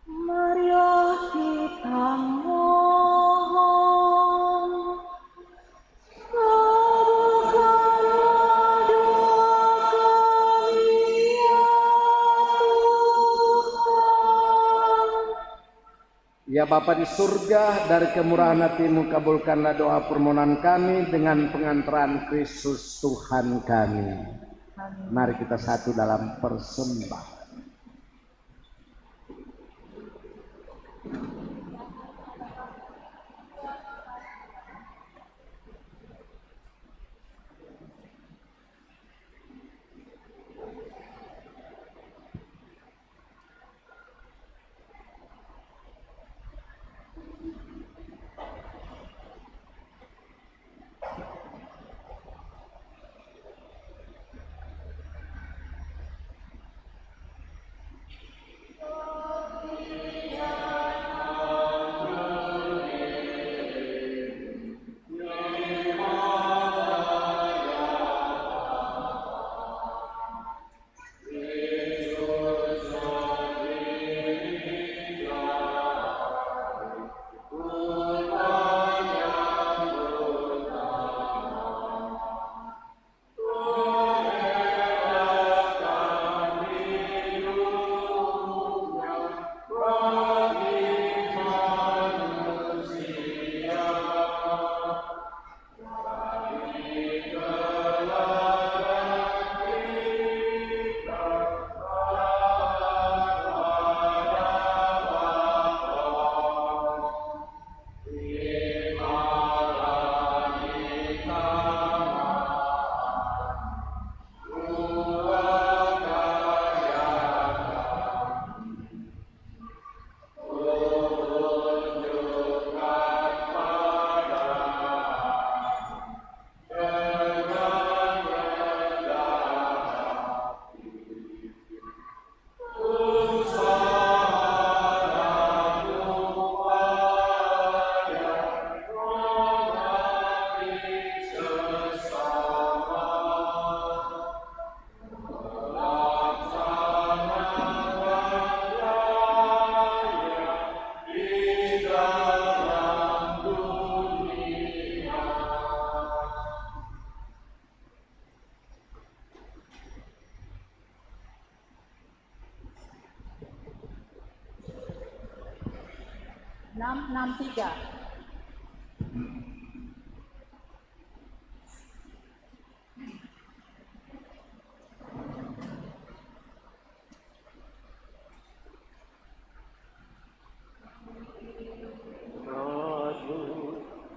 Marilah kita mohon. Kabulkanlah doa kami ya Tuhan. Ya Bapa di surga, dari kemurahan hati-Mu kabulkanlah doa permohonan kami dengan pengantaran Kristus Tuhan kami. Mari kita satu dalam persembahan.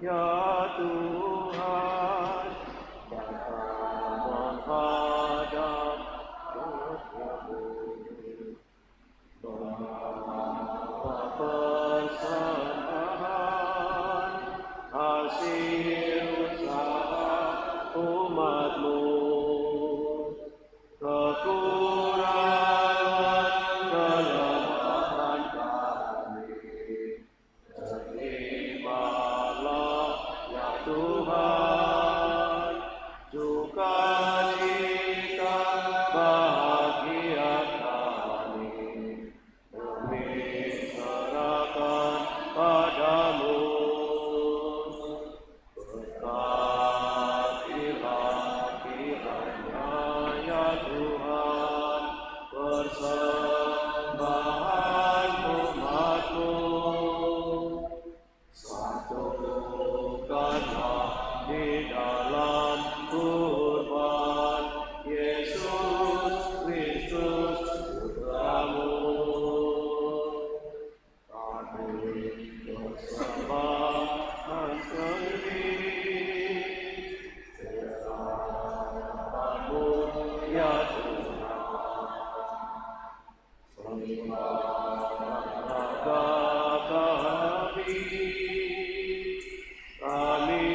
Ya Tuhan, datang menghadap Bapa persembahan hasil usaha umat-Mu, kekurangan kelemahan kami, terimalah ya Tuhan, sukacita bahagia kami, kami serahkan padamu. Berkatilah kiranya ya Tuhan, persembahan umat-Mu, satukanlah di dalam kurban Yesus Kristus Putra-Mu. Kami persembahan kami, serahkan-Mu ya Tuhan, raga kami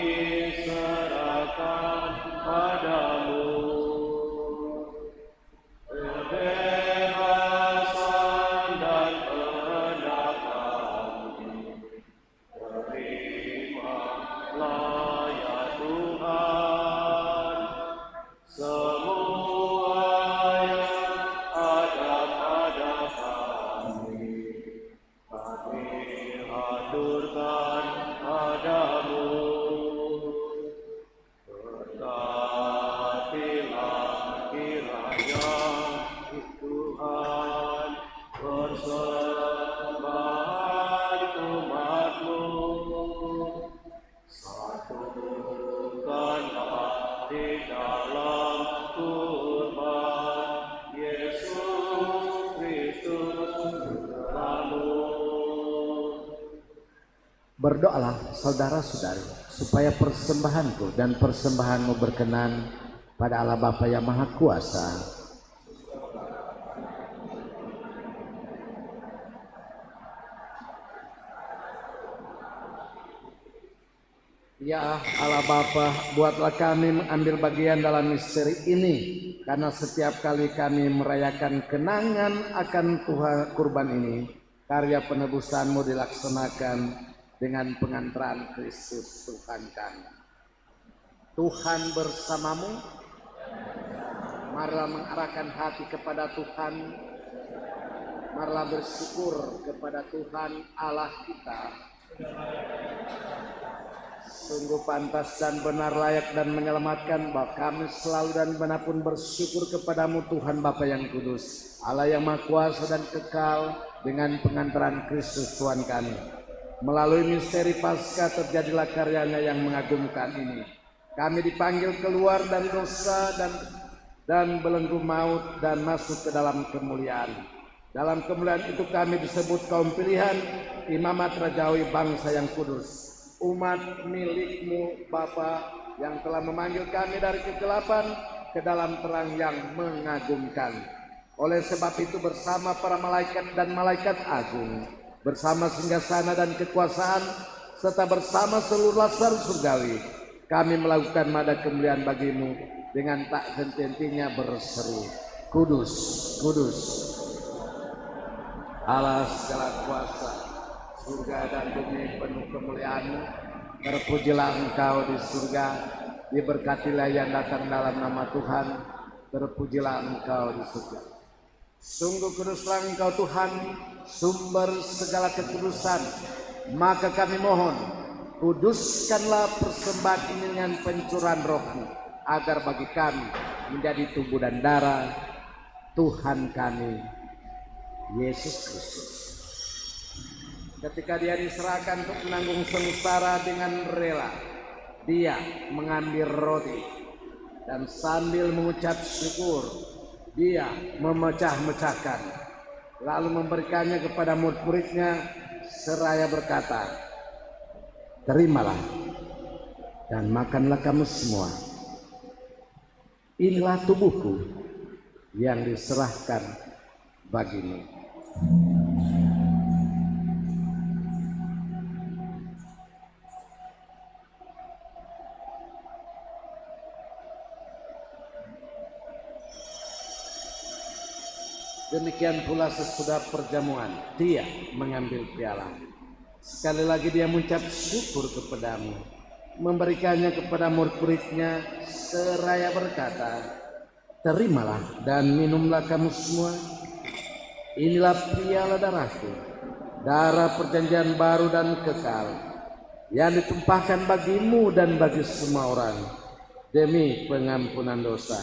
serahkan padamu. Kebebasan dan kehendak kami, terimalah ya Tuhan, semua yang ada pada kami, kami haturkan padamu. Berkatilah kiranya Tuhan, persembahan umat-Mu, satukanlah di dalam kurban Yesus Kristus Putra-Mu. Berdoalah saudara-saudari, supaya persembahanku dan persembahanmu berkenan pada Allah Bapa yang Maha Kuasa. Ya Allah Bapa, buatlah kami mengambil bagian dalam misteri ini, karena setiap kali kami merayakan kenangan akan Tuhan kurban ini, karya penebusan-Mu dilaksanakan dengan pengantaran Kristus Tuhan kami. Tuhan bersamamu, marilah mengarahkan hati kepada Tuhan, marilah bersyukur kepada Tuhan Allah kita. Sungguh pantas dan benar, layak dan menyelamatkan, bahwa kami selalu dan dimanapun bersyukur kepadamu Tuhan Bapa yang kudus, Allah yang Maha Kuasa dan kekal, dengan pengantaran Kristus Tuhan kami. Melalui misteri Paskah terjadilah karyanya yang mengagumkan ini. Kami dipanggil keluar dari dosa dan belenggu maut dan masuk ke dalam kemuliaan. Dalam kemuliaan itu kami disebut kaum pilihan, imamat rajawi, bangsa yang kudus, umat milikmu Bapa, yang telah memanggil kami dari kegelapan ke dalam terang yang mengagumkan. Oleh sebab itu bersama para malaikat dan malaikat agung, bersama singgasana dan kekuasaan, serta bersama seluruh laskar surgawi, kami melakukan nada kemuliaan bagimu dengan tak henti-hentinya berseru, Kudus, Kudus, Allah segala kuasa, surga dan bumi penuh kemuliaan-Mu. Terpujilah Engkau di surga, diberkatilah yang datang dalam nama Tuhan, terpujilah Engkau di surga. Sungguh kuduslah Engkau Tuhan, sumber segala kekudusan. Maka kami mohon, kuduskanlah persembahan ini dengan pencurahan Roh-Mu, agar bagi kami menjadi tubuh dan darah Tuhan kami Yesus Kristus. Ketika Dia diserahkan untuk menanggung sengsara dengan rela, Dia mengambil roti dan sambil mengucap syukur, Dia memecah-mecahkan, lalu memberikannya kepada murid-muridnya seraya berkata, terimalah dan makanlah kamu semua. Inilah tubuhku yang diserahkan bagimu. Demikian pula sesudah perjamuan, Dia mengambil piala. Sekali lagi Dia mengucap syukur kepadamu, memberikannya kepada murid-muridnya seraya berkata, terimalah dan minumlah kamu semua. Inilah piala darahku, darah perjanjian baru dan kekal, yang ditumpahkan bagimu dan bagi semua orang demi pengampunan dosa.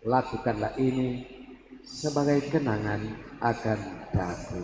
Lakukanlah ini sebagai kenangan akan aku.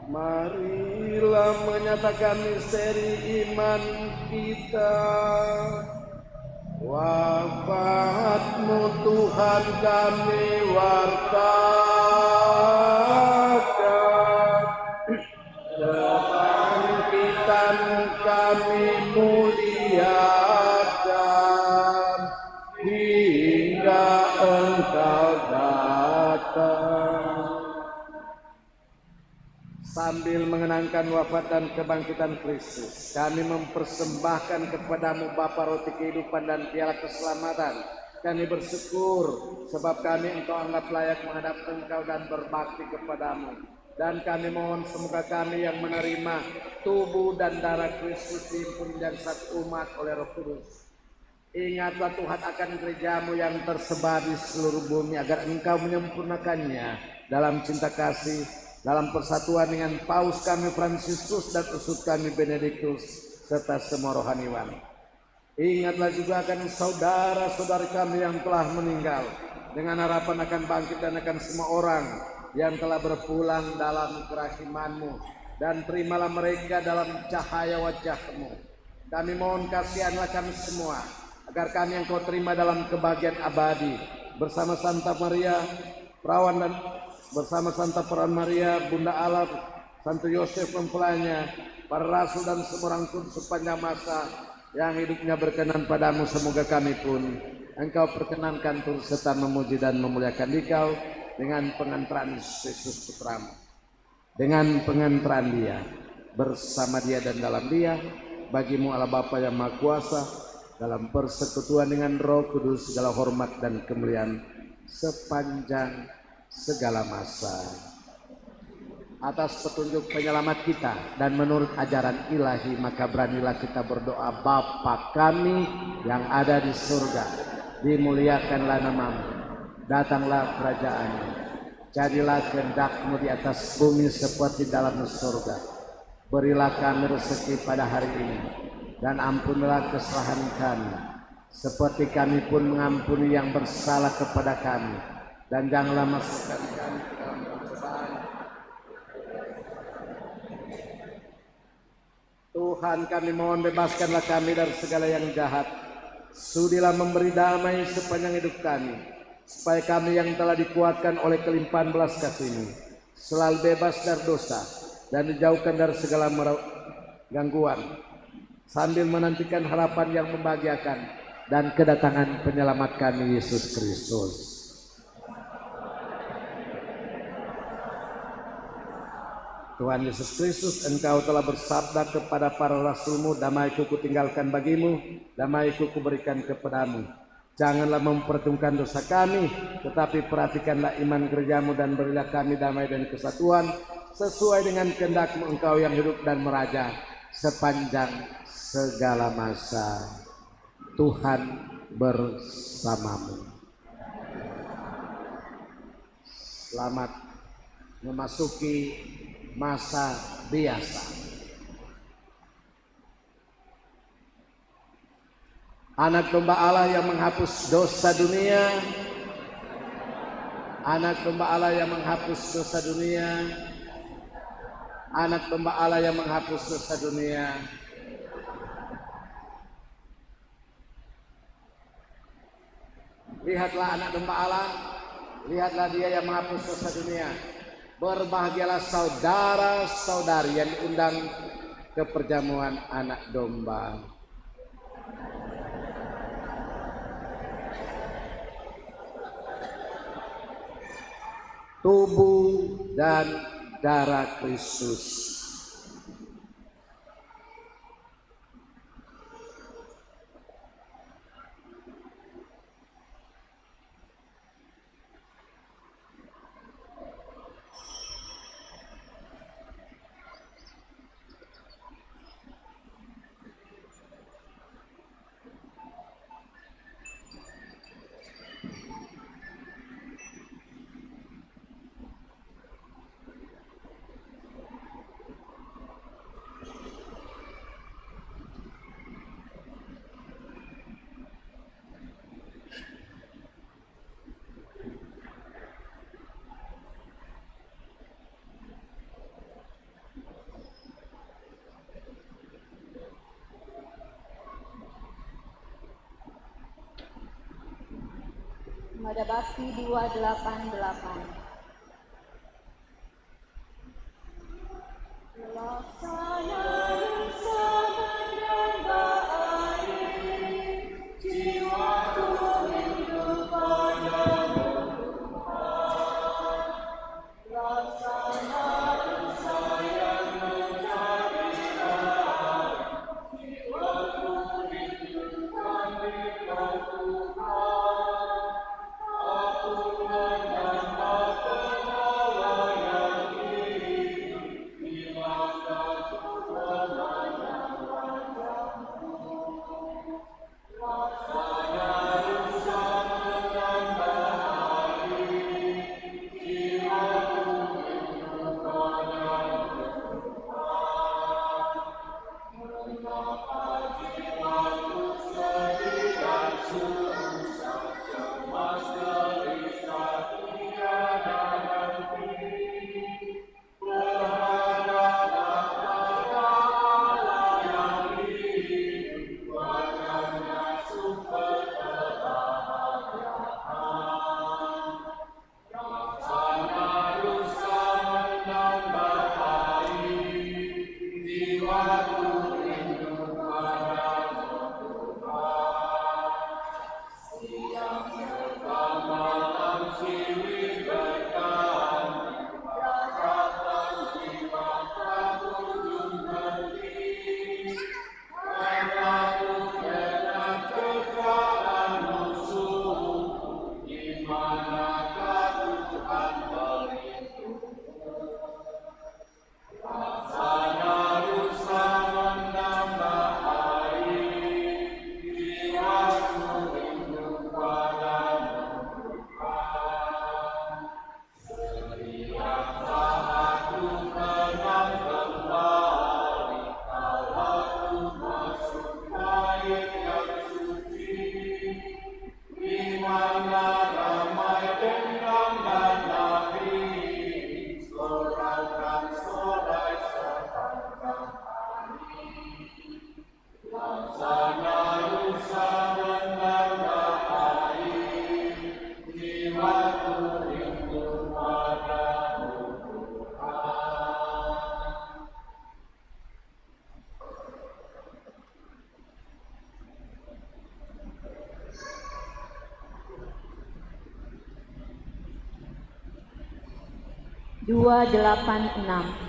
Marilah menyatakan misteri iman kita. Wafat-Mu Tuhan kami wartakan, kebangkitan kami muliakan hingga Engkau datang. Sambil mengenangkan wafat dan kebangkitan Kristus, kami mempersembahkan kepadamu Bapa roti kehidupan dan piala keselamatan. Kami bersyukur sebab kami Engkau anggap layak menghadap Engkau dan berbakti kepadamu. Dan kami mohon semoga kami yang menerima tubuh dan darah Kristus dihimpun menjadi satu umat oleh Roh Kudus. Ingatlah Tuhan akan gerejamu yang tersebar di seluruh bumi, agar Engkau menyempurnakannya dalam cinta kasih, dalam persatuan dengan Paus kami Fransiskus dan usut kami Benediktus serta semua rohaniwan. Ingatlah juga akan saudara-saudari kami yang telah meninggal, dengan harapan akan bangkit, dan akan semua orang yang telah berpulang dalam kerahiman-Mu, dan terimalah mereka dalam cahaya wajah-Mu. Kami mohon kasihanlah kami semua, agar kami yang Kau terima dalam kebahagiaan abadi bersama Santa Maria Perawan dan bersama Santa Peran Maria, Bunda Allah, Santo Yosef mempelainya, para rasul dan semua orang kudus sepanjang masa yang hidupnya berkenan padamu. Semoga kami pun Engkau perkenankan turut serta memuji dan memuliakan Dikau dengan pengantaran Yesus Putramu, dengan pengantaran Dia, bersama Dia dan dalam Dia, bagimu Allah Bapa yang Maha Kuasa, dalam persekutuan dengan Roh Kudus, segala hormat dan kemuliaan sepanjang segala masa. atas petunjuk penyelamat kita dan menurut ajaran ilahi, maka beranilah kita berdoa. Bapa kami yang ada di surga, dimuliakanlah namamu, datanglah kerajaanmu, jadilah kehendak-Mu di atas bumi seperti dalam surga. Berilah kami rezeki pada hari ini, dan ampunilah kesalahan kami, seperti kami pun mengampuni yang bersalah kepada kami, dan janganlah masukkan kami ke dalam pencobaan. Tuhan, kami mohon bebaskanlah kami dari segala yang jahat. Sudilah memberi damai sepanjang hidup kami, supaya kami yang telah dikuatkan oleh kelimpahan belas kasih-Mu selalu bebas dari dosa dan dijauhkan dari segala gangguan, sambil menantikan harapan yang membahagiakan dan kedatangan penyelamat kami, Yesus Kristus. Tuhan Yesus Kristus, Engkau telah bersabda kepada para rasul-Mu, damai-Ku kutinggalkan bagimu, damai-Ku kuberikan kepadamu. Janganlah memperhitungkan dosa kami, tetapi perhatikanlah iman gereja-Mu dan berilah kami damai dan kesatuan, sesuai dengan kehendak-Mu, Engkau yang hidup dan meraja sepanjang segala masa. Tuhan bersamamu. Selamat memasuki masa biasa. Anak domba Allah yang menghapus dosa dunia, anak domba Allah yang menghapus dosa dunia, anak domba Allah yang menghapus dosa dunia. Lihatlah anak domba Allah, lihatlah Dia yang menghapus dosa dunia. Berbahagialah saudara-saudari yang diundang ke perjamuan anak domba. Tubuh dan darah Kristus. Mada Bakti 288. Aku menambahkan 286.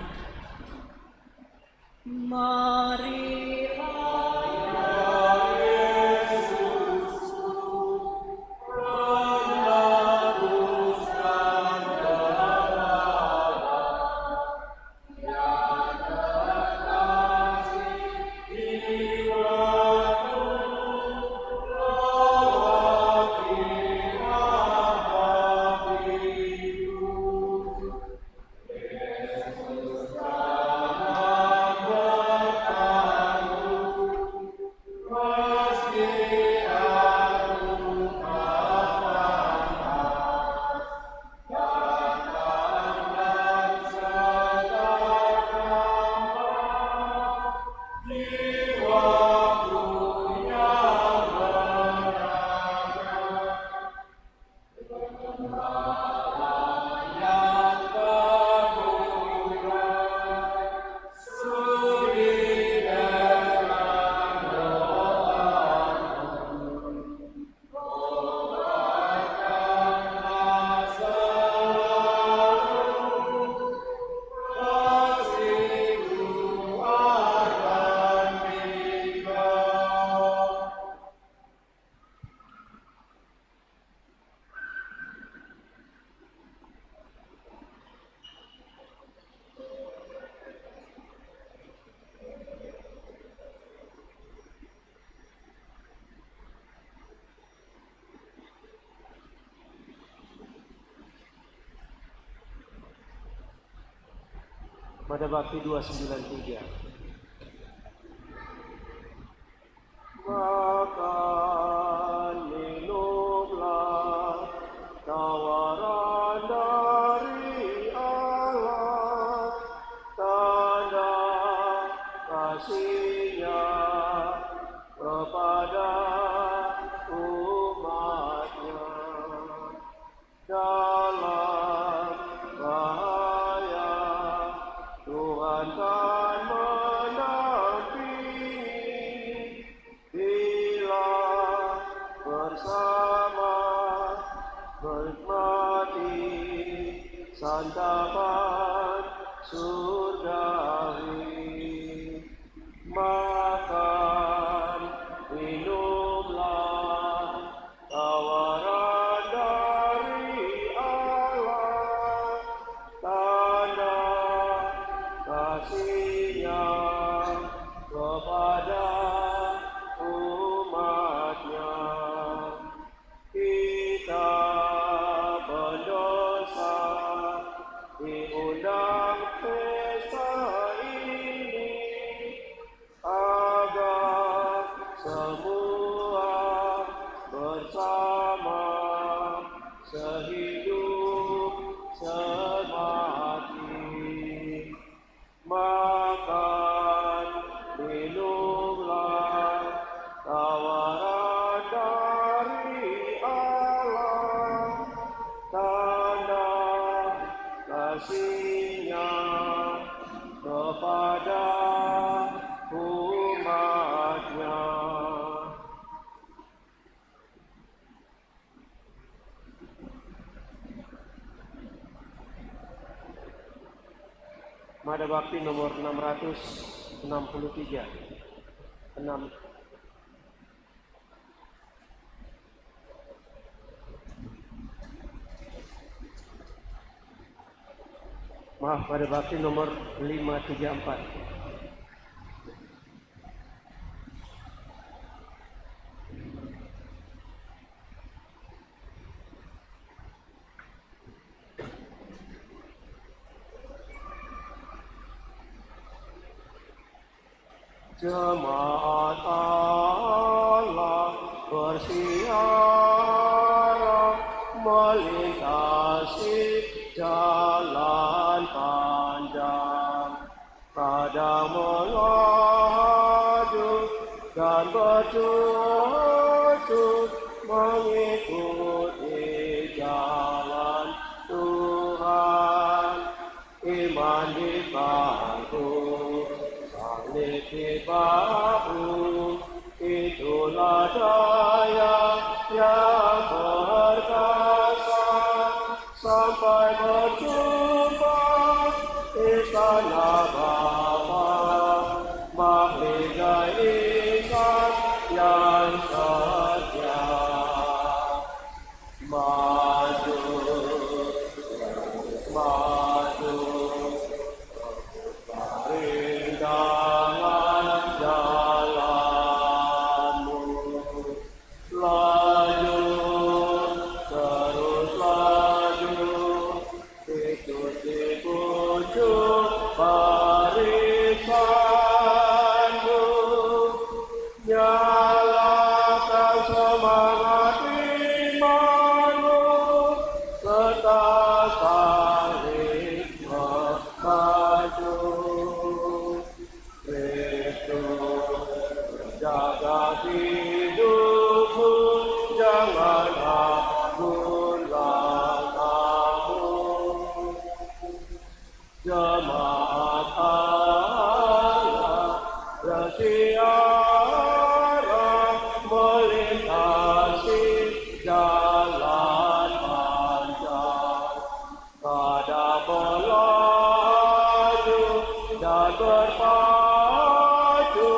Pada Bakti 293. Makan minumlah tawaran dari Allah, tanda kasih-Nya kepada umat-Nya. Dalam bahaya Tuhan kan mendampingi bila bersama menikmati santapan surgawi. Makan, minumlah tawaran dari Allah, tanda kasih-Nya kepada umat-Nya. Kita berdosa diundang pesta ini agar semua bersama sehidup semati. Makan, minumlah tawaran dari Allah, tanda kasih-Nya kepada umat-Nya. Mada Bakti nomor 663. 6. Maaf, Mada Bakti nomor 534. Jemaat Allah bersiara melintasi jalan panjang, kadang melaju dan bercucuk mengikuti jalan Tuhan. Iman dibangun Niki bahu, itulah daya yang perkasa sampai berjumpa jalan panjang, kadang melaju dan berpacu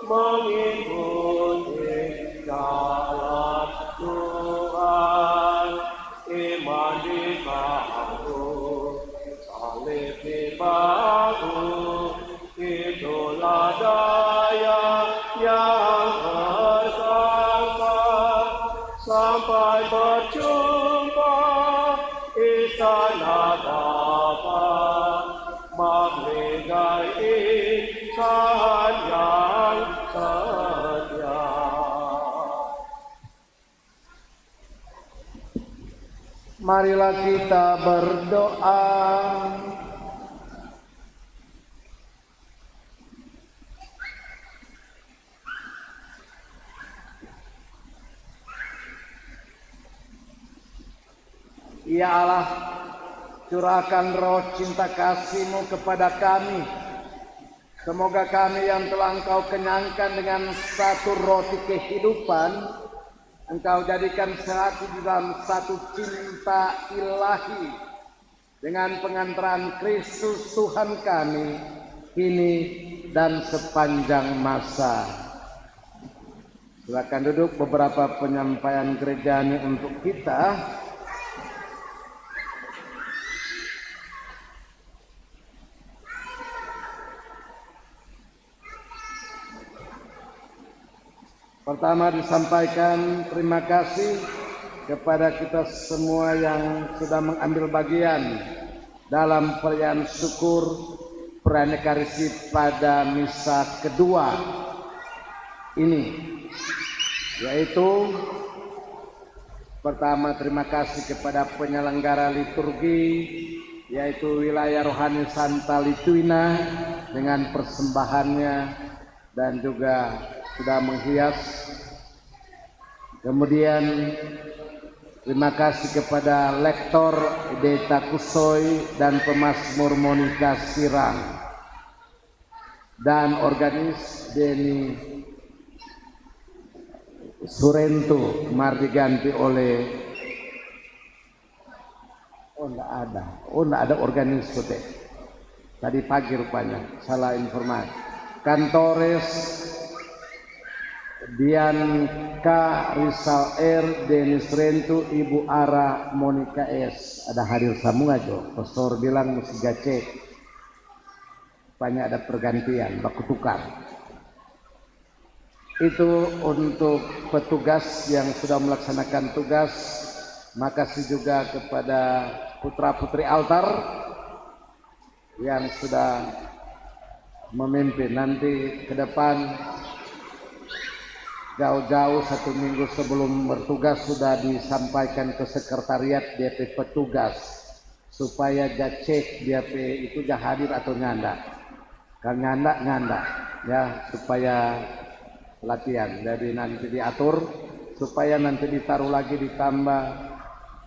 mengikuti jalan Tuhan. Iman di bahu, salib di bahu, itulah daya yang bersama sampai berjumpa istana Bapa, menggaligai insan yang setia. Marilah kita berdoa. Ya Allah, curahkan roh cinta kasih-Mu kepada kami. Semoga kami yang telah Engkau kenyangkan dengan satu roti kehidupan, Engkau jadikan satu di dalam satu cinta ilahi dengan pengantaran Kristus Tuhan kami, kini dan sepanjang masa. Silakan duduk, beberapa penyampaian gereja ini untuk kita. Pertama disampaikan terima kasih kepada kita semua yang sudah mengambil bagian dalam perayaan syukur perayaan Ekaristi pada misa kedua ini, yaitu pertama terima kasih kepada penyelenggara liturgi, yaitu wilayah rohani Santa Litwina dengan persembahannya dan juga sudah menghias. Kemudian terima kasih kepada Lektor Deta Kusoy dan Pemasmur Monika Sirang dan organis Deni Surento diganti oleh enggak ada organis teh. Tadi pagi rupanya salah informasi. Kantores Dian K. Rizal R. Denis Rentu, Ibu Ara, Monika S. Ada hadir sambung aja. Pastor bilang mesti gacek. Banyak ada pergantian, baku tukar. Itu untuk petugas yang sudah melaksanakan tugas. Makasih juga kepada putra-putri altar yang sudah memimpin. Nanti ke depan jauh-jauh 1 minggu sebelum bertugas sudah disampaikan ke sekretariat DP petugas supaya dia cek DP itu dia hadir atau nyanda. Kan nyanda ya supaya latihan. Jadi nanti diatur supaya nanti ditaruh lagi ditambah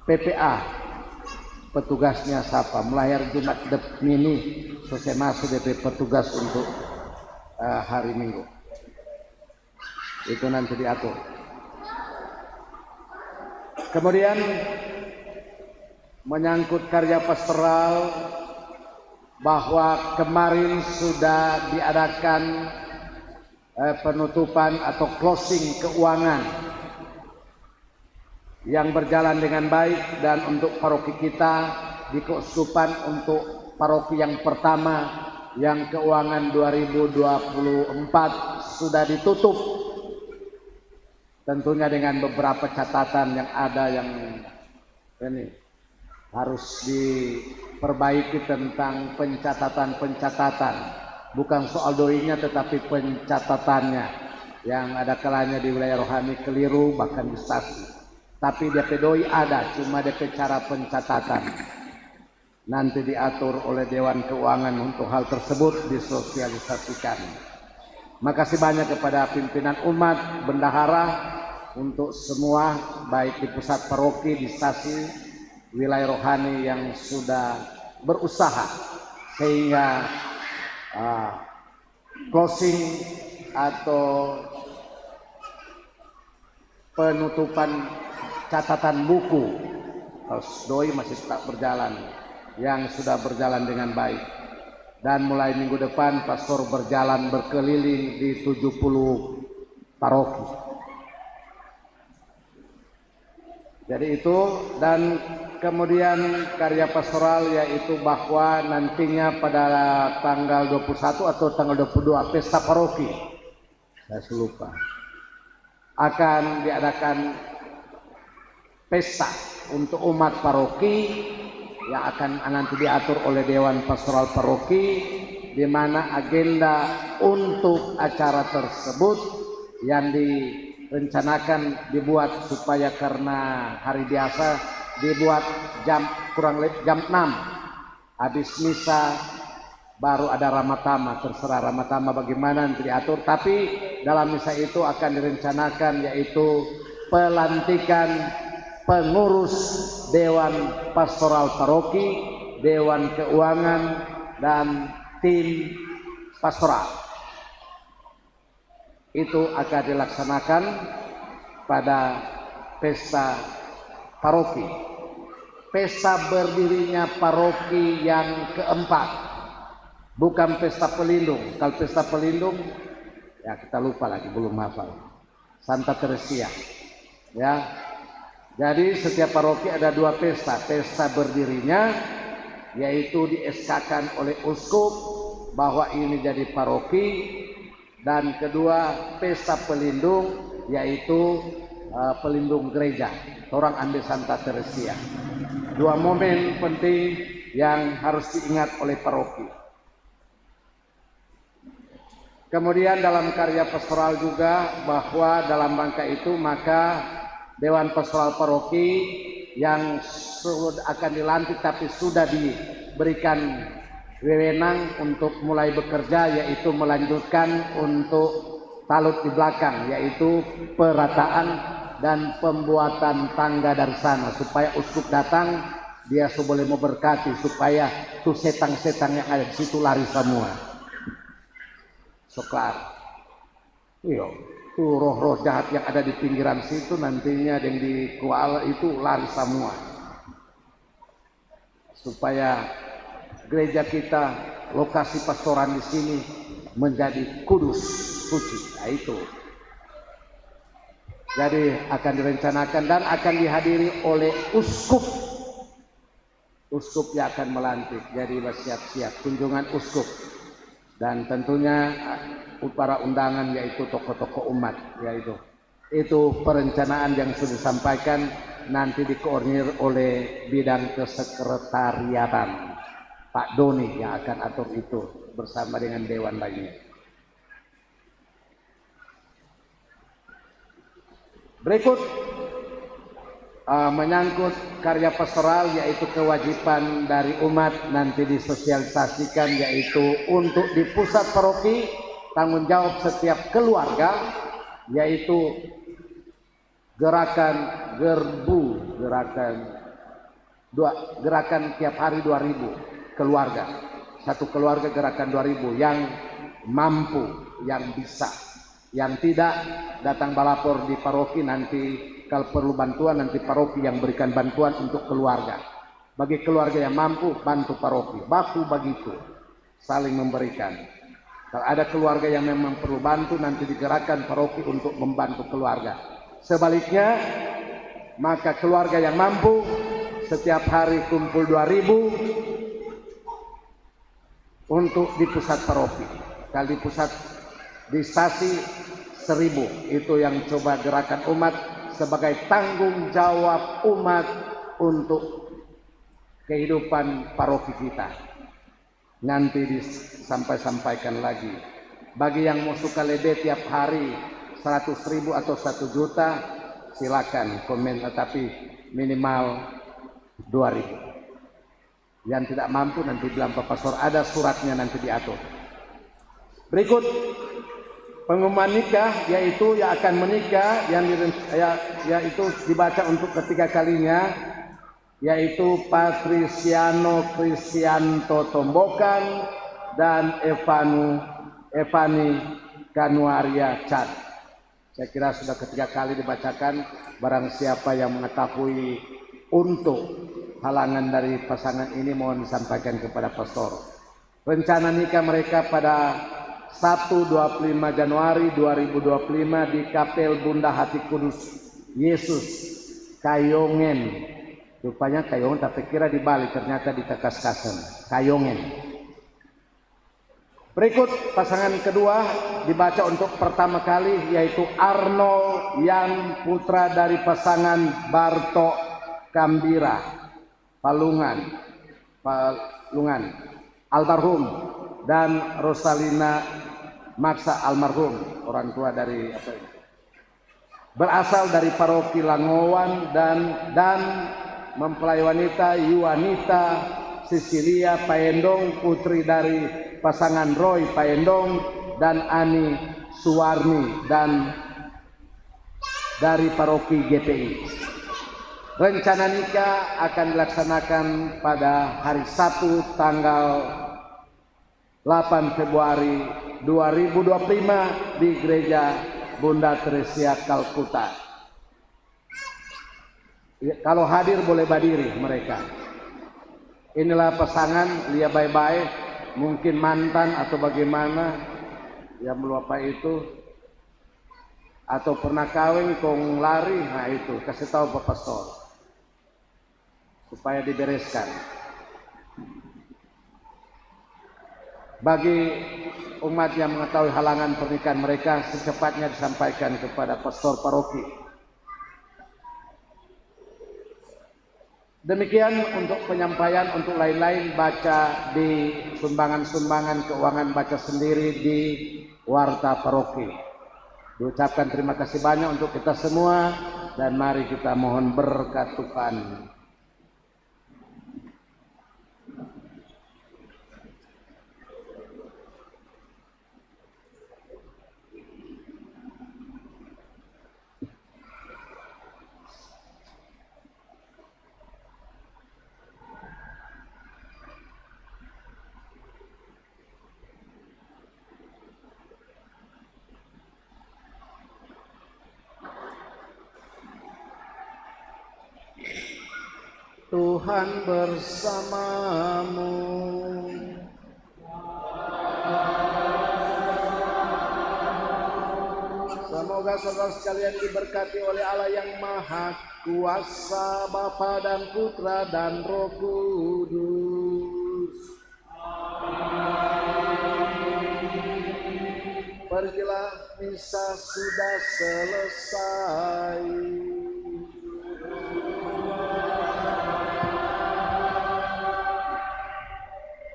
PPA petugasnya siapa melayar Jumat mini selesai masuk DP petugas untuk hari Minggu. Itu nanti diatur. Kemudian menyangkut karya pastoral, bahwa kemarin sudah diadakan penutupan atau closing keuangan yang berjalan dengan baik, dan untuk paroki kita di keuskupan untuk paroki yang pertama yang keuangan 2024 sudah ditutup. Tentunya dengan beberapa catatan yang ada yang ini harus diperbaiki tentang pencatatan. Bukan soal doinya tetapi pencatatannya yang ada kalanya di wilayah rohani keliru bahkan distasi. Tapi DP doi ada, cuma DP cara pencatatan. Nanti diatur oleh Dewan Keuangan untuk hal tersebut disosialisasikan. Makasih banyak kepada pimpinan umat, bendahara, untuk semua baik di pusat paroki, di stasi, wilayah rohani yang sudah berusaha sehingga closing atau penutupan catatan buku. Kalau doi masih tetap berjalan, yang sudah berjalan dengan baik. Dan mulai minggu depan pastor berjalan berkeliling di 70 paroki. Jadi itu, dan kemudian karya pastoral yaitu bahwa nantinya pada tanggal 21 atau tanggal 22 pesta paroki, saya lupa, akan diadakan pesta untuk umat paroki yang akan nanti diatur oleh Dewan Pastoral Paroki, di mana agenda untuk acara tersebut yang direncanakan dibuat supaya karena hari biasa dibuat kurang lebih jam 6 habis misa baru ada ramatama, terserah ramatama bagaimana nanti diatur, tapi dalam misa itu akan direncanakan yaitu pelantikan pengurus Dewan Pastoral Paroki, Dewan Keuangan, dan tim pastoral. Itu akan dilaksanakan pada pesta paroki. Pesta berdirinya paroki yang keempat, bukan pesta pelindung. Kalau pesta pelindung, ya kita lupa lagi, belum hafal. Santa Teresia, ya. Jadi setiap paroki ada dua pesta. Pesta berdirinya yaitu di-SK-kan oleh uskup bahwa ini jadi paroki, dan kedua pesta pelindung yaitu pelindung gereja. Orang ambil Santa Teresia. Dua momen penting yang harus diingat oleh paroki. Kemudian dalam karya pastoral juga bahwa dalam rangka itu maka Dewan Pastoral Paroki yang sudah akan dilantik tapi sudah diberikan wewenang untuk mulai bekerja, yaitu melanjutkan untuk talut di belakang, yaitu perataan dan pembuatan tangga dari sana supaya uskup datang dia boleh memberkati supaya tuh setang-setang yang ada di situ lari semua. Soklar. Iya. Tuh roh-roh jahat yang ada di pinggiran situ nantinya yang di Kuala itu lari semua, supaya gereja kita, lokasi pastoran di sini menjadi kudus, suci. Nah, itu jadi akan direncanakan dan akan dihadiri oleh uskup yang akan melantik. Jadi bersiap-siap kunjungan uskup, dan tentunya para undangan yaitu tokoh-tokoh umat, yaitu itu perencanaan yang sudah disampaikan, nanti dikoordinir oleh bidang kesekretariatan Pak Doni yang akan atur itu bersama dengan dewan lainnya. Berikut menyangkut karya pastoral yaitu kewajiban dari umat nanti disosialisasikan, yaitu untuk di pusat paroki tanggung jawab setiap keluarga yaitu gerakan gerbu, gerakan tiap hari 2000 keluarga, satu keluarga gerakan 2000 yang mampu, yang bisa, yang tidak datang balapor di paroki, nanti kalau perlu bantuan nanti paroki yang berikan bantuan untuk keluarga. Bagi keluarga yang mampu bantu paroki, baku begitu saling memberikan. Kalau ada keluarga yang memang perlu bantu, nanti digerakkan paroki untuk membantu keluarga. Sebaliknya, maka keluarga yang mampu setiap hari kumpul 2000 untuk di pusat paroki. Kalau di pusat di stasi 1000, itu yang coba gerakan umat sebagai tanggung jawab umat untuk kehidupan paroki kita. Nanti disampaikan lagi. Bagi yang mau suka lebih tiap hari 100.000 atau 1 juta silakan komen, tapi minimal 2.000. Yang tidak mampu nanti bilang Pak Pastor, ada suratnya nanti diatur. Berikut pengumuman nikah, yaitu yang akan menikah yaitu dibaca untuk ketiga kalinya, yaitu Patriciano Cristianto Tombokan dan Evani Kanuaria Chat. Saya kira sudah ketiga kali dibacakan. Barang siapa yang mengetahui untuk halangan dari pasangan ini mohon disampaikan kepada pastor. Rencana nikah mereka pada Sabtu 25 Januari 2025 di Kapel Bunda Hati Kudus Yesus Kayongen. Rupanya Kayongen, tapi kira di Bali, ternyata di Kakas-Kasen. Kayongen. Berikut pasangan kedua dibaca untuk pertama kali, yaitu Arnold yang putra dari pasangan Barto Kambira Palungan almarhum dan Rosalina Maksa almarhum, orang tua dari berasal dari paroki Langowan dan mempelai wanita Yuanita Sisilia Paendong, putri dari pasangan Roy Paendong dan Ani Suwarni dan dari paroki GPI. Rencana nikah akan dilaksanakan pada hari Sabtu tanggal 8 Februari 2025 di Gereja Bunda Teresia Kalkuta. Kalau hadir boleh berdiri mereka. Inilah pasangan, lihat baik-baik, mungkin mantan atau bagaimana yang meluapa itu, atau pernah kawin kong lari, nah itu kasih tahu Pak Pastor supaya dibereskan. Bagi umat yang mengetahui halangan pernikahan mereka, secepatnya disampaikan kepada pastor paroki. Demikian untuk penyampaian. Untuk lain-lain baca di sumbangan-sumbangan keuangan, baca sendiri di warta paroki. Diucapkan terima kasih banyak untuk kita semua dan mari kita mohon berkat Tuhan. Tuhan bersamamu. Semoga saudara sekalian diberkati oleh Allah yang Maha Kuasa, Bapa dan Putra dan Roh Kudus. Pergilah, misa sudah selesai.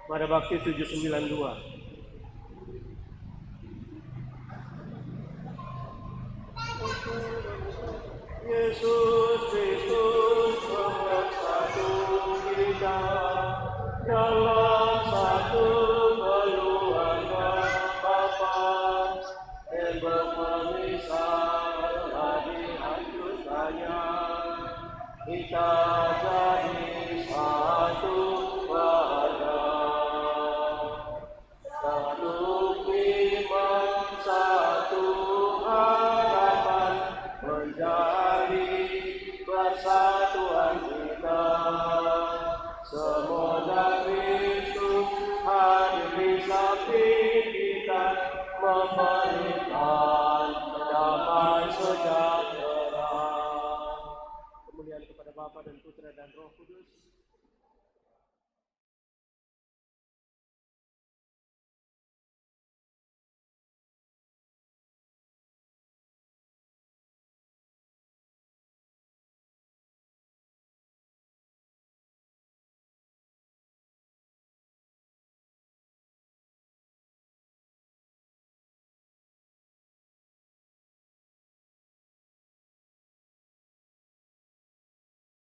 Pada Bakti 792. Yesus Kristus membersatu kita dalam satu keluarga Bapa, dan berpemisah telah dihancurkannya. Kita jadi satu keluarga, satu iman, satu harapan, menjadi persatuan kita. Semoga Kristus hadir di samping kita, memberikan damai sejahtera. Kemuliaan kepada Bapa dan Putra dan Roh Kudus.